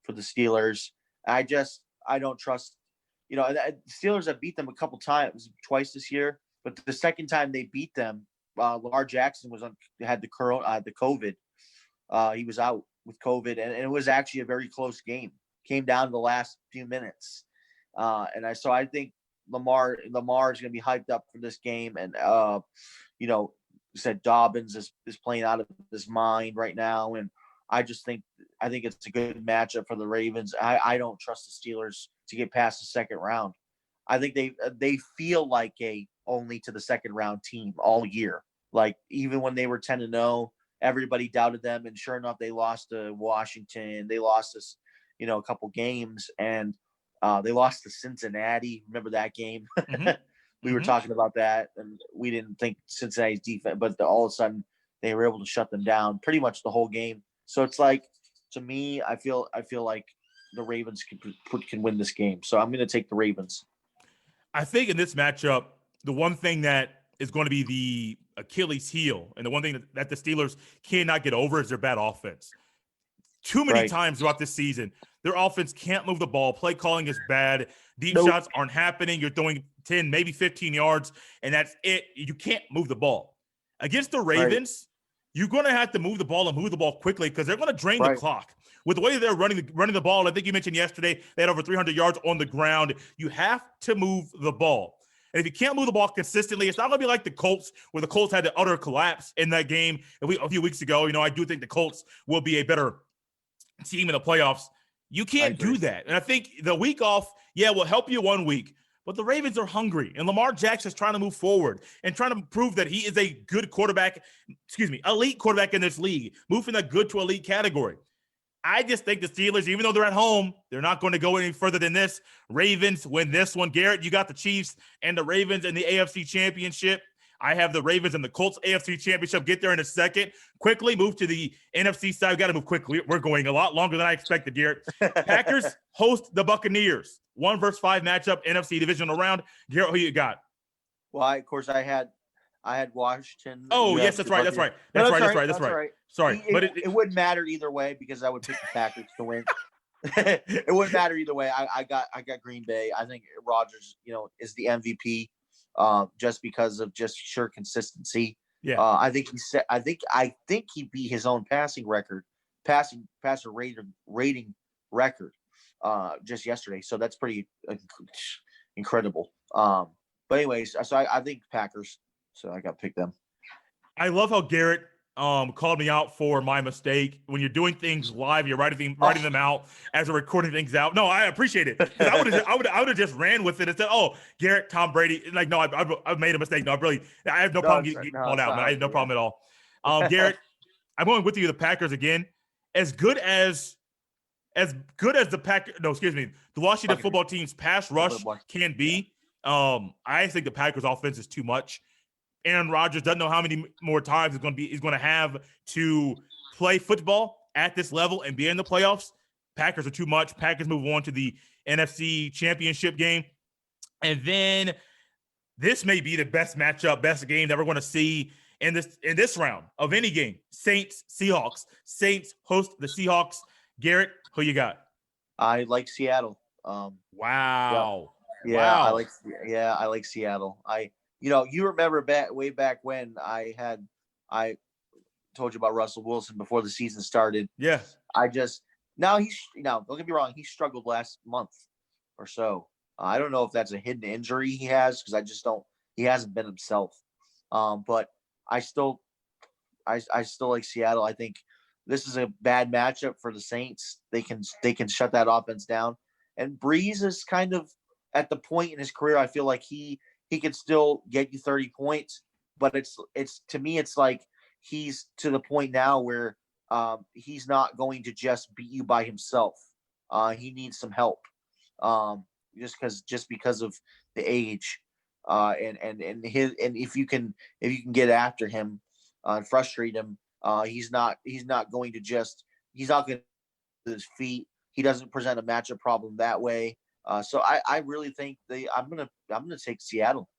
for the Steelers. I don't trust. The Steelers have beat them twice this year, but the second time they beat them, Lamar Jackson had the COVID. He was out with COVID, and it was actually a very close game. Came down to the last few minutes, so I think Lamar is going to be hyped up for this game, and said Dobbins is playing out of his mind right now, and I think it's a good matchup for the Ravens. I don't trust the Steelers to get past the second round. I think they feel like a only to the second round team all year. Like even when they were 10-0, everybody doubted them, and sure enough, they lost to Washington. They lost us, a couple games, and they lost to Cincinnati. Remember that game? Mm-hmm. We were talking about that, and we didn't think Cincinnati's defense, but all of a sudden they were able to shut them down pretty much the whole game. So it's like, to me, I feel like the Ravens can win this game. So I'm going to take the Ravens. I think in this matchup, the one thing that is going to be the Achilles heel, and the one thing that the Steelers cannot get over is their bad offense. Too many times throughout this season, their offense can't move the ball. Play calling is bad. Deep shots aren't happening. You're throwing 10, maybe 15 yards, and that's it. You can't move the ball. Against the Ravens, you're going to have to move the ball and move the ball quickly because they're going to drain the clock. With the way they're running the ball, I think you mentioned yesterday, they had over 300 yards on the ground. You have to move the ball. And if you can't move the ball consistently, it's not going to be like the Colts, where the Colts had the utter collapse in that game a few weeks ago. I do think the Colts will be a better team in the playoffs. You can't do that. And I think the week off, will help you 1 week. But the Ravens are hungry, and Lamar Jackson is trying to move forward and trying to prove that he is a good quarterback, elite quarterback in this league, move from that good to elite category. I just think the Steelers, even though they're at home, they're not going to go any further than this. Ravens win this one. Garrett, you got the Chiefs and the Ravens in the AFC Championship. I have the Ravens and the Colts AFC Championship. Get there in a second. Quickly move to the NFC side. We got to move quickly. We're going a lot longer than I expected, Garrett. Packers host the Buccaneers. 1 versus 5 matchup, NFC divisional round. Garrett, who you got? Well, of course, I had Washington. Oh, yes, that's right. That's right. Sorry. It wouldn't matter either way because I would pick the Packers to win. It wouldn't matter either way. I got Green Bay. I think Rodgers, is the MVP, just because of just sheer consistency. Yeah. I think he beat his own passer rating record just yesterday. So that's pretty incredible. But anyways, so I think Packers. So I got to pick them. I love how Garrett called me out for my mistake. When you're doing things live, you're writing them out as we're recording things out. No, I appreciate it. I would have just ran with it and said, "Oh, Garrett, Tom Brady." Like, no, I've made a mistake. No, I have no problem getting called out. Man. I have no problem at all. Garrett, I'm going with you. The Packers again. As good as the Washington football team's pass rush can be. I think the Packers offense is too much. Aaron Rodgers doesn't know how many more times he's going to have to play football at this level and be in the playoffs. Packers are too much. Packers move on to the NFC Championship game. And then this may be the best game that we're going to see in this round of any game. Saints, Seahawks. Saints host the Seahawks. Garrett, who you got? I like Seattle. Wow. Yeah, wow. I like Seattle. You remember way back when I told you about Russell Wilson before the season started. Yeah. don't get me wrong, he struggled last month or so. I don't know if that's a hidden injury he has because he hasn't been himself. But I still like Seattle. I think this is a bad matchup for the Saints. They can shut that offense down. And Breeze is kind of at the point in his career, I feel like he could still get you 30 points, but it's to me, it's like he's to the point now where he's not going to just beat you by himself. He needs some help, just because of the age, and if you can get after him, and frustrate him, he's not going to his feet. He doesn't present a matchup problem that way. So I really think I'm gonna take Seattle.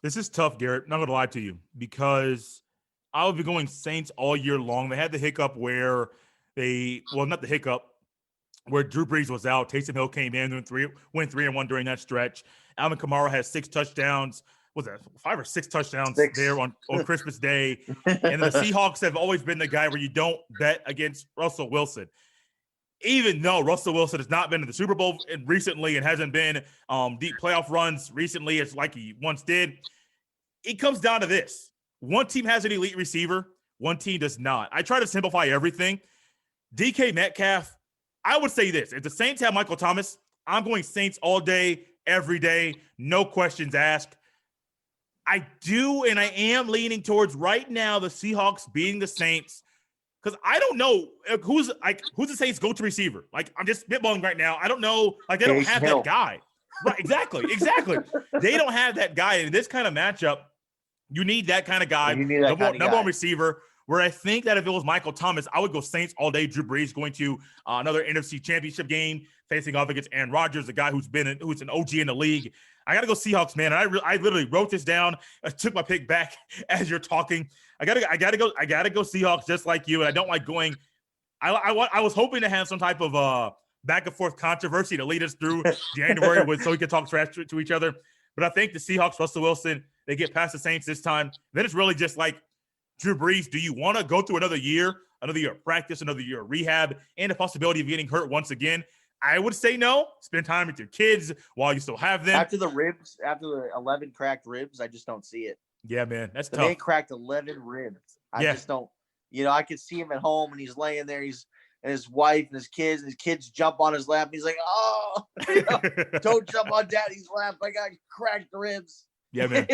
This is tough, Garrett. Not gonna lie to you, because I'll be going Saints all year long. They had the hiccup where not the hiccup, where Drew Brees was out. Taysom Hill came in and went 3-1 during that stretch. Alvin Kamara has 6 touchdowns. Was that 5 or 6 touchdowns 6. there on Christmas Day? And then the Seahawks have always been the guy where you don't bet against Russell Wilson. Even though Russell Wilson has not been in the Super Bowl recently and hasn't been deep playoff runs recently as like he once did, it comes down to this. One team has an elite receiver, one team does not. I try to simplify everything. DK Metcalf, I would say this. If the Saints have Michael Thomas, I'm going Saints all day, every day, no questions asked. I do, and I am leaning towards right now the Seahawks beating the Saints, because I don't know who's the Saints' go-to receiver. Like, I'm just spitballing right now. I don't know. Like, they don't have that guy. Right, exactly. They don't have that guy. In this kind of matchup, you need that kind of guy. You need that number one receiver. Where I think that if it was Michael Thomas, I would go Saints all day. Drew Brees going to another NFC Championship game, facing off against Aaron Rodgers, a guy who's an OG in the league. I got to go Seahawks, man. And I literally wrote this down. I took my pick back as you're talking. I gotta go Seahawks, just like you. And I don't like going. I was hoping to have some type of back and forth controversy to lead us through January, so we could talk trash to each other. But I think the Seahawks, Russell Wilson, they get past the Saints this time. Then it's really just like, Drew Brees, do you want to go through another year of practice, another year of rehab, and the possibility of getting hurt once again? I would say no. Spend time with your kids while you still have them. After the 11 cracked ribs, I just don't see it. Yeah, man, that's tough. The man cracked 11 ribs. I just don't. I could see him at home, and he's laying there. He's and his wife and his kids jump on his lap. And he's like, "Oh, don't jump on Daddy's lap. I got cracked ribs." Yeah, man.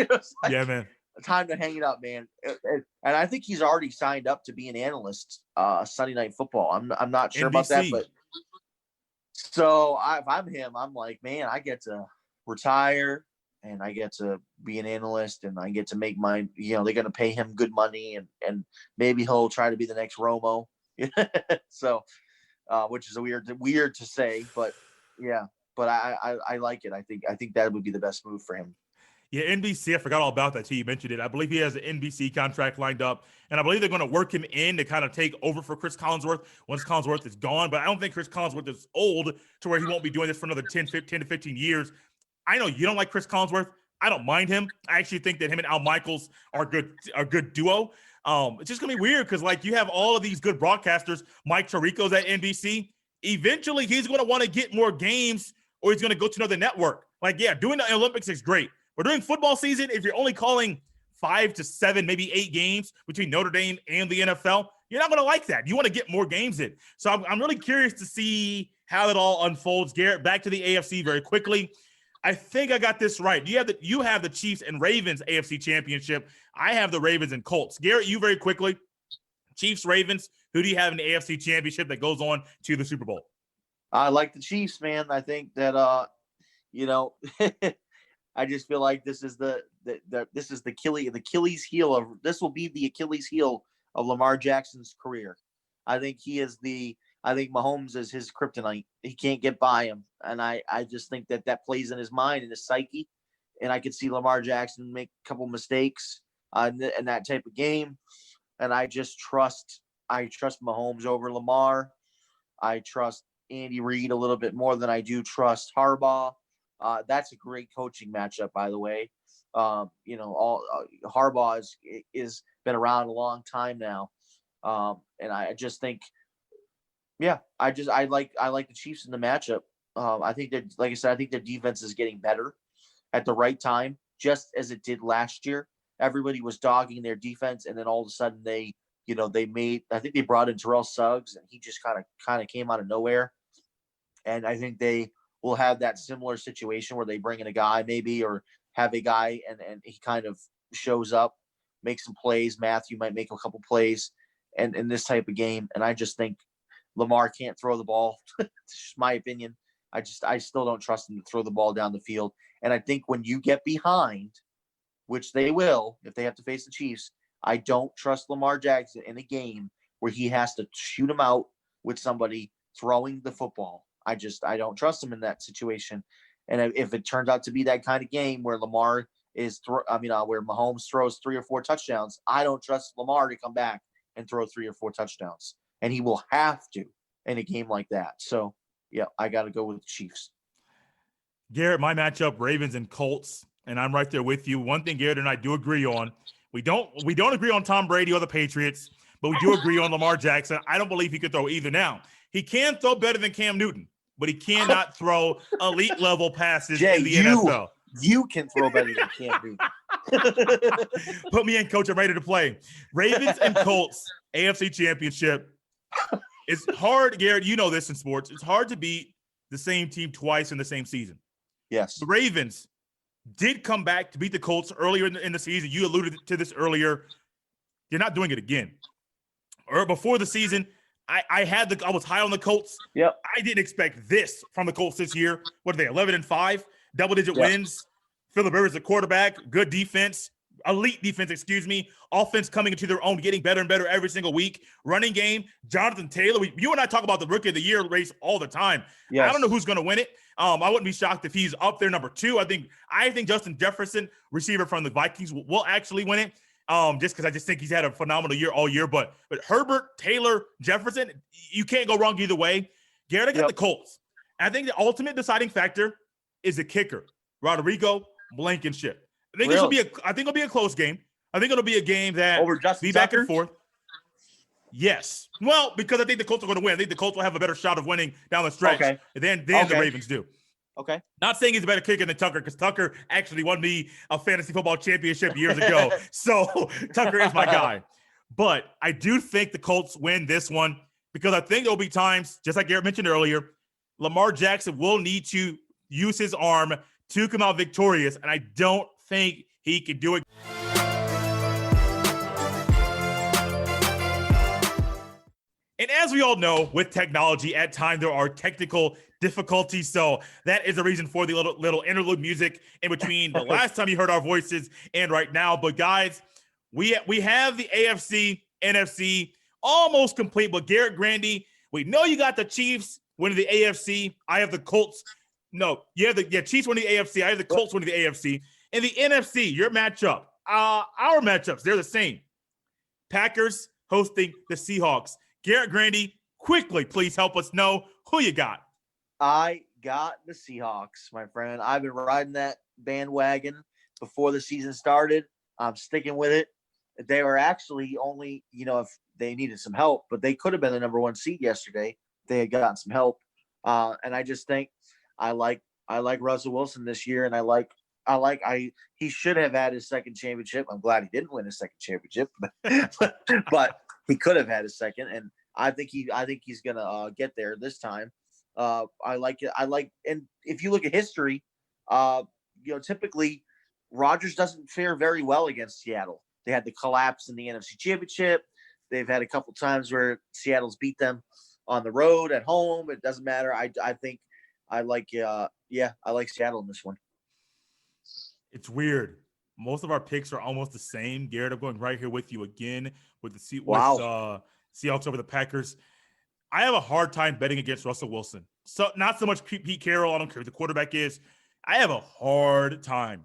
Yeah, man. Time to hang it up, man. And I think he's already signed up to be an analyst Sunday Night Football. I'm not sure about that, but so if I'm him, I'm like, man, I get to retire and I get to be an analyst and I get to make my, they're going to pay him good money and maybe he'll try to be the next Romo. So, which is weird to say, but yeah, but I like it. I think that would be the best move for him. Yeah, NBC, I forgot all about that too. You mentioned it. I believe he has an NBC contract lined up, and I believe they're going to work him in to kind of take over for Chris Collinsworth once Collinsworth is gone. But I don't think Chris Collinsworth is old to where he won't be doing this for another 10 to 15 years. I know you don't like Chris Collinsworth. I don't mind him. I actually think that him and Al Michaels are a good duo. It's just going to be weird because, like, you have all of these good broadcasters. Mike Tirico's at NBC. Eventually, he's going to want to get more games or he's going to go to another network. Like, yeah, doing the Olympics is great. But during football season, if you're only calling 5 to 7, maybe 8 games between Notre Dame and the NFL, you're not going to like that. You want to get more games in. So I'm really curious to see how it all unfolds. Garrett, back to the AFC very quickly. I think I got this right. You have the Chiefs and Ravens AFC Championship. I have the Ravens and Colts. Garrett, you very quickly. Chiefs, Ravens. Who do you have in the AFC Championship that goes on to the Super Bowl? I like the Chiefs, man. I think that I just feel like this is the Achilles heel of this will be the Achilles heel of Lamar Jackson's career. I think Mahomes is his kryptonite. He can't get by him, and I just think that plays in his mind and his psyche. And I could see Lamar Jackson make a couple mistakes in that type of game. And I trust Mahomes over Lamar. I trust Andy Reid a little bit more than I do trust Harbaugh. That's a great coaching matchup, by the way. Harbaugh is been around a long time now, and I just think, I like the Chiefs in the matchup. I think that, like I said, I think their defense is getting better at the right time, just as it did last year. Everybody was dogging their defense, and then all of a sudden they brought in Terrell Suggs, and he just kind of came out of nowhere. And I think they will have that similar situation where they bring in a guy maybe, or have a guy and he kind of shows up, makes some plays. Matthew might make a couple plays and in this type of game. And I just think Lamar can't throw the ball. It's just my opinion. I still don't trust him to throw the ball down the field. And I think when you get behind, which they will, if they have to face the Chiefs, I don't trust Lamar Jackson in a game where he has to shoot him out with somebody throwing the football. I don't trust him in that situation. And if it turns out to be that kind of game where Lamar where Mahomes throws 3 or 4 touchdowns, I don't trust Lamar to come back and throw 3 or 4 touchdowns. And he will have to in a game like that. So, yeah, I got to go with the Chiefs. Garrett, my matchup, Ravens and Colts, and I'm right there with you. One thing Garrett and I do agree on, we don't agree on Tom Brady or the Patriots, but we do agree on Lamar Jackson. I don't believe he could throw either. Now, he can throw better than Cam Newton, but he cannot throw elite level passes in the NFL. You can throw better than Cam Newton. Put me in, coach. I'm ready to play. Ravens and Colts, AFC Championship. It's hard, Garrett. You know this in sports. It's hard to beat the same team twice in the same season. Yes. The Ravens did come back to beat the Colts earlier in the season. You alluded to this earlier. You're not doing it again. Or before the season, I was high on the Colts. Yep. I didn't expect this from the Colts this year. What are they, 11-5? Double-digit wins. Phillip Rivers, the quarterback. Good defense. Elite defense, offense coming into their own, getting better and better every single week. Running game, Jonathan Taylor. You and I talk about the Rookie of the Year race all the time. Yes. I don't know who's going to win it. I wouldn't be shocked if he's up there number 2. I think Justin Jefferson, receiver from the Vikings, will actually win it. Just because I just think he's had a phenomenal year all year. But Herbert, Taylor, Jefferson, you can't go wrong either way. Garrett, I got the Colts. I think the ultimate deciding factor is the kicker, Rodrigo Blankenship. I think it'll be a close game. I think it'll be a game that over Justin be back and forth. Yes. Well, because I think the Colts are going to win. I think the Colts will have a better shot of winning down the stretch than the Ravens do. Okay. Not saying he's a better kicker than Tucker, because Tucker actually won me a fantasy football championship years ago. So Tucker is my guy. But I do think the Colts win this one, because I think there'll be times, just like Garrett mentioned earlier, Lamar Jackson will need to use his arm to come out victorious, and I don't think he can do it. And as we all know, with technology, at times there are technical difficulties. So that is the reason for the little interlude music in between the last time you heard our voices and right now. But guys, we have the AFC, NFC almost complete. But Garrett, Grandy, we know you got the Chiefs winning the AFC. I have the Colts. No, you have the Chiefs winning the AFC. I have the Colts winning the AFC. In the NFC, your matchup, our matchups, they're the same. Packers hosting the Seahawks. Garrett, Grandy, quickly, please help us know who you got. I got the Seahawks, my friend. I've been riding that bandwagon before the season started. I'm sticking with it. They were actually only, if they needed some help, but they could have been the number 1 seed yesterday. They had gotten some help. And I just think I like Russell Wilson this year, and he should have had his second championship. I'm glad he didn't win his second championship, but he could have had his second, and I think he's gonna get there this time. I like it. And if you look at history, typically Rodgers doesn't fare very well against Seattle. They had the collapse in the NFC Championship. They've had a couple times where Seattle's beat them on the road, at home. It doesn't matter. I think I like Seattle in this one. It's weird. Most of our picks are almost the same. Garrett, I'm going right here with you again with the Seahawks over the Packers. I have a hard time betting against Russell Wilson. So not so much Pete Carroll. I don't care who the quarterback is. I have a hard time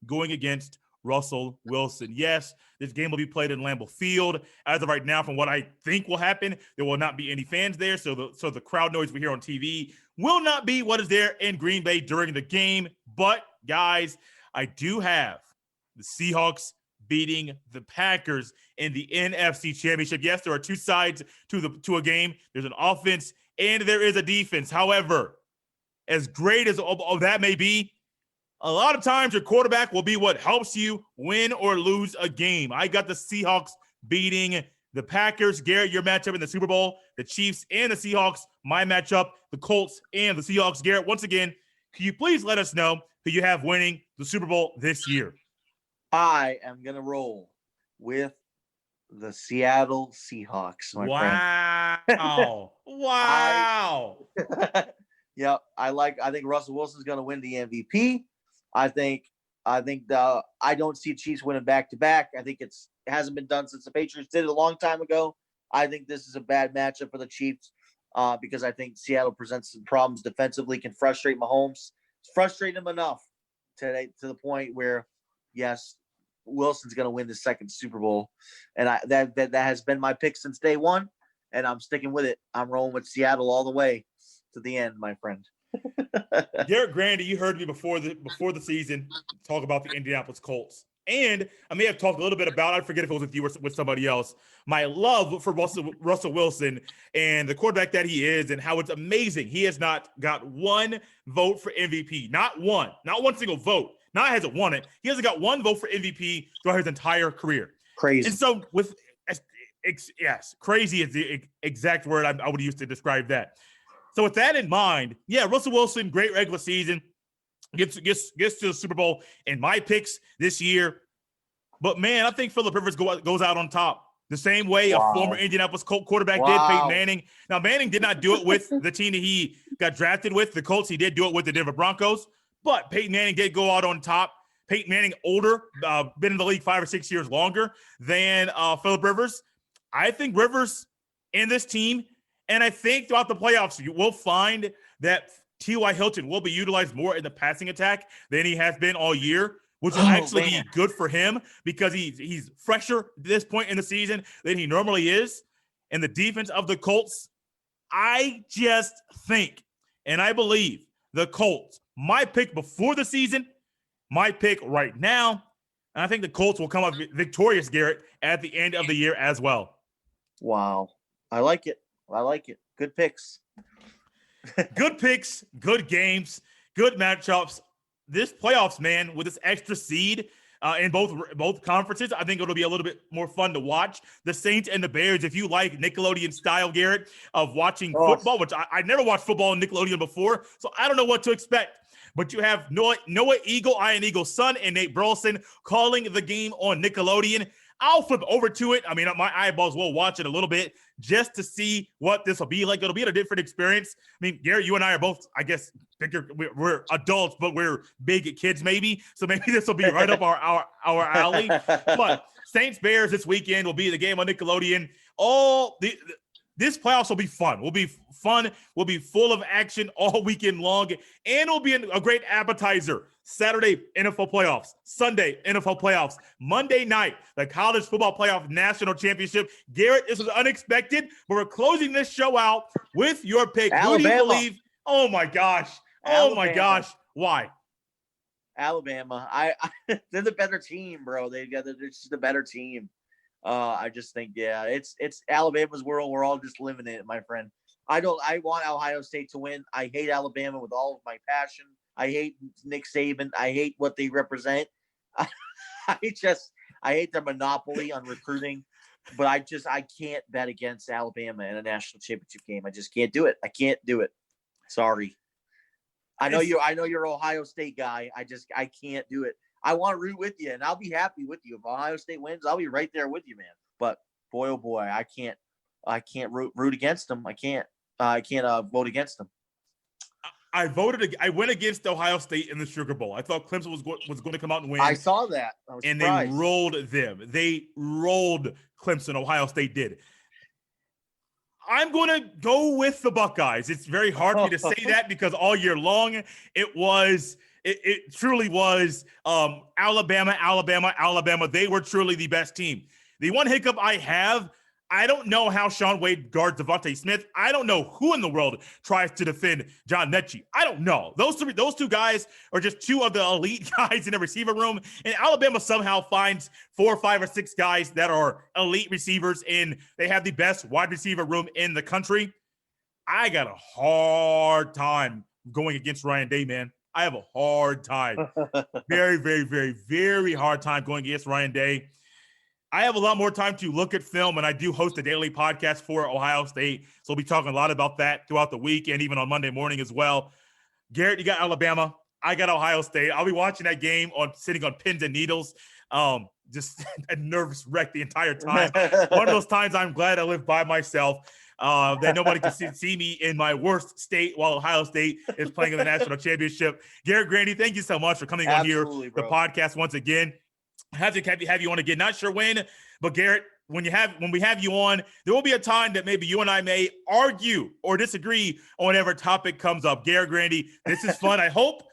going against Russell Wilson. Yes, this game will be played in Lambeau Field. As of right now, from what I think will happen, there will not be any fans there. So the crowd noise we hear on TV will not be what is there in Green Bay during the game. But guys, I do have the Seahawks beating the Packers in the NFC Championship. Yes, there are 2 sides to a game. There's an offense and there is a defense. However, as great as that may be, a lot of times your quarterback will be what helps you win or lose a game. I got the Seahawks beating the Packers. Garrett, your matchup in the Super Bowl, the Chiefs and the Seahawks. My matchup, the Colts and the Seahawks. Garrett, once again, can you please let us know who you have winning the Super Bowl this year? I am going to roll with the Seattle Seahawks, my friend. Wow. Yep. I think Russell Wilson's going to win the MVP. I don't see Chiefs winning back-to-back. I think it hasn't been done since the Patriots did it a long time ago. I think this is a bad matchup for the Chiefs. because I think Seattle presents some problems defensively, can frustrate Mahomes, frustrate him enough today to the point where, yes, Wilson's going to win the second Super Bowl, and that has been my pick since day one, and I'm sticking with it. I'm rolling with Seattle all the way to the end, my friend. Garrett, Grandy, you heard me before the season talk about the Indianapolis Colts. And I may have talked a little bit about, I forget if it was with you or with somebody else, my love for Russell Wilson and the quarterback that he is, and how it's amazing. He has not got one vote for MVP. Not one single vote. Not hasn't won it. He hasn't got one vote for MVP throughout his entire career. Crazy. And so yes, crazy is the exact word I would use to describe that. So with that in mind, yeah, Russell Wilson, great regular season. Gets to the Super Bowl in my picks this year. But, man, I think Phillip Rivers goes out on top the same way a former Indianapolis Colt quarterback did, Peyton Manning. Now, Manning did not do it with the team that he got drafted with, the Colts. He did do it with the Denver Broncos. But Peyton Manning did go out on top. Peyton Manning, older, been in the league 5 or 6 years longer than Phillip Rivers. I think Rivers in this team, and I think throughout the playoffs, you will find that T.Y. Hilton will be utilized more in the passing attack than he has been all year, which will actually be good for him because he's fresher at this point in the season than he normally is. And the defense of the Colts, I just think, and I believe the Colts, my pick before the season, my pick right now, and I think the Colts will come up victorious, Garrett, at the end of the year as well. Wow. I like it. Good picks. Good picks, good games, good matchups. This playoffs, man, with this extra seed in both conferences, I think it'll be a little bit more fun to watch. The Saints and the Bears, if you like Nickelodeon style, Garrett, of watching football, which I never watched football on Nickelodeon before, so I don't know what to expect. But you have Noah Eagle, Ian Eagle's son, and Nate Burleson calling the game on Nickelodeon. I'll flip over to it. I mean, my eyeballs will watch it a little bit just to see what this will be like. It'll be a different experience. I mean, Garrett, you and I are both, I guess, bigger. We're adults, but we're big kids maybe. So maybe this will be right up our alley. But Saints Bears this weekend will be the game on Nickelodeon. This playoffs will be fun. Will be fun. Will be full of action all weekend long, and it'll be a great appetizer. Saturday, NFL playoffs. Sunday, NFL playoffs. Monday night, the college football playoff national championship. Garrett, this was unexpected, but we're closing this show out with your pick. Alabama. Who do you believe? Oh my gosh. Alabama. My gosh. Why? Alabama. They're the better team, bro. They're just a better team. I just think, yeah, it's Alabama's world. We're all just living in it, my friend. I want Ohio State to win. I hate Alabama with all of my passion. I hate Nick Saban. I hate what they represent. I hate their monopoly on recruiting, but I can't bet against Alabama in a national championship game. I just can't do it. I can't do it. Sorry. I know you're an Ohio State guy. I can't do it. I want to root with you, and I'll be happy with you. If Ohio State wins, I'll be right there with you, man. But boy, oh boy, I can't root against them. I can't vote against them. I went against Ohio State in the Sugar Bowl. I thought Clemson was going to come out and win. I saw that. I was surprised. They rolled them. They rolled Clemson. Ohio State did. I'm going to go with the Buckeyes. It's very hard for me to say that because all year long it truly was Alabama. They were truly the best team. The one hiccup I have, I don't know how Shaun Wade guards Devontae Smith. I don't know who in the world tries to defend John Mechie. I don't know. Those two guys are just two of the elite guys in the receiver room. And Alabama somehow finds 4, 5, or 6 guys that are elite receivers, and they have the best wide receiver room in the country. I got a hard time going against Ryan Day, man. I have a hard time. Very, very, very, very hard time going against Ryan Day. I have a lot more time to look at film, and I do host a daily podcast for Ohio State. So we'll be talking a lot about that throughout the week and even on Monday morning as well. Garrett, you got Alabama. I got Ohio State. I'll be watching that game sitting on pins and needles. Just a nervous wreck the entire time. One of those times I'm glad I live by myself. That nobody can see me in my worst state while Ohio State is playing in the national championship. Garrett, Grandy, thank you so much for coming on here, bro. the podcast once again. Have to have you on again. Not sure when, but Garrett, when we have you on, there will be a time that maybe you and I may argue or disagree on whatever topic comes up. Garrett, Grandy, this is fun. I hope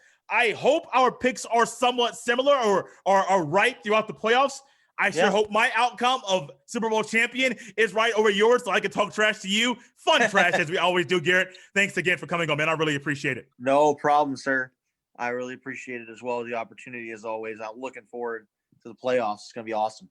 our picks are somewhat similar or are right throughout the playoffs. I sure hope my outcome of Super Bowl champion is right over yours so I can talk trash to you. Fun trash as we always do, Garrett. Thanks again for coming on, man. I really appreciate it. No problem, sir. I really appreciate it as well as the opportunity as always. I'm looking forward to the playoffs. It's going to be awesome.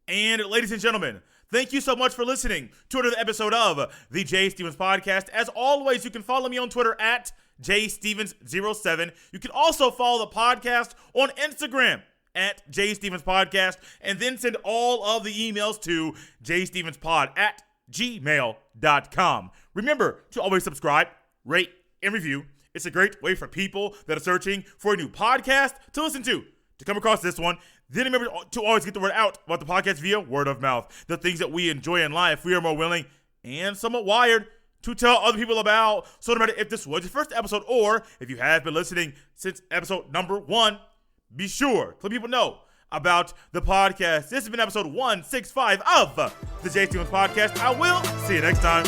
And ladies and gentlemen, thank you so much for listening to another episode of the Jay Stevens Podcast. As always, you can follow me on Twitter at JStevens07. You can also follow the podcast on Instagram at Jay Stevens Podcast, and then send all of the emails to jstevenspod@gmail.com. Remember to always subscribe, rate, and review. It's a great way for people that are searching for a new podcast to listen to come across this one. Then remember to always get the word out about the podcast via word of mouth. The things that we enjoy in life, we are more willing and somewhat wired to tell other people about. So no matter if this was your first episode or if you have been listening since episode number 1, be sure to let people know about the podcast. This has been episode 165 of the Jay Stevens Podcast. I will see you next time.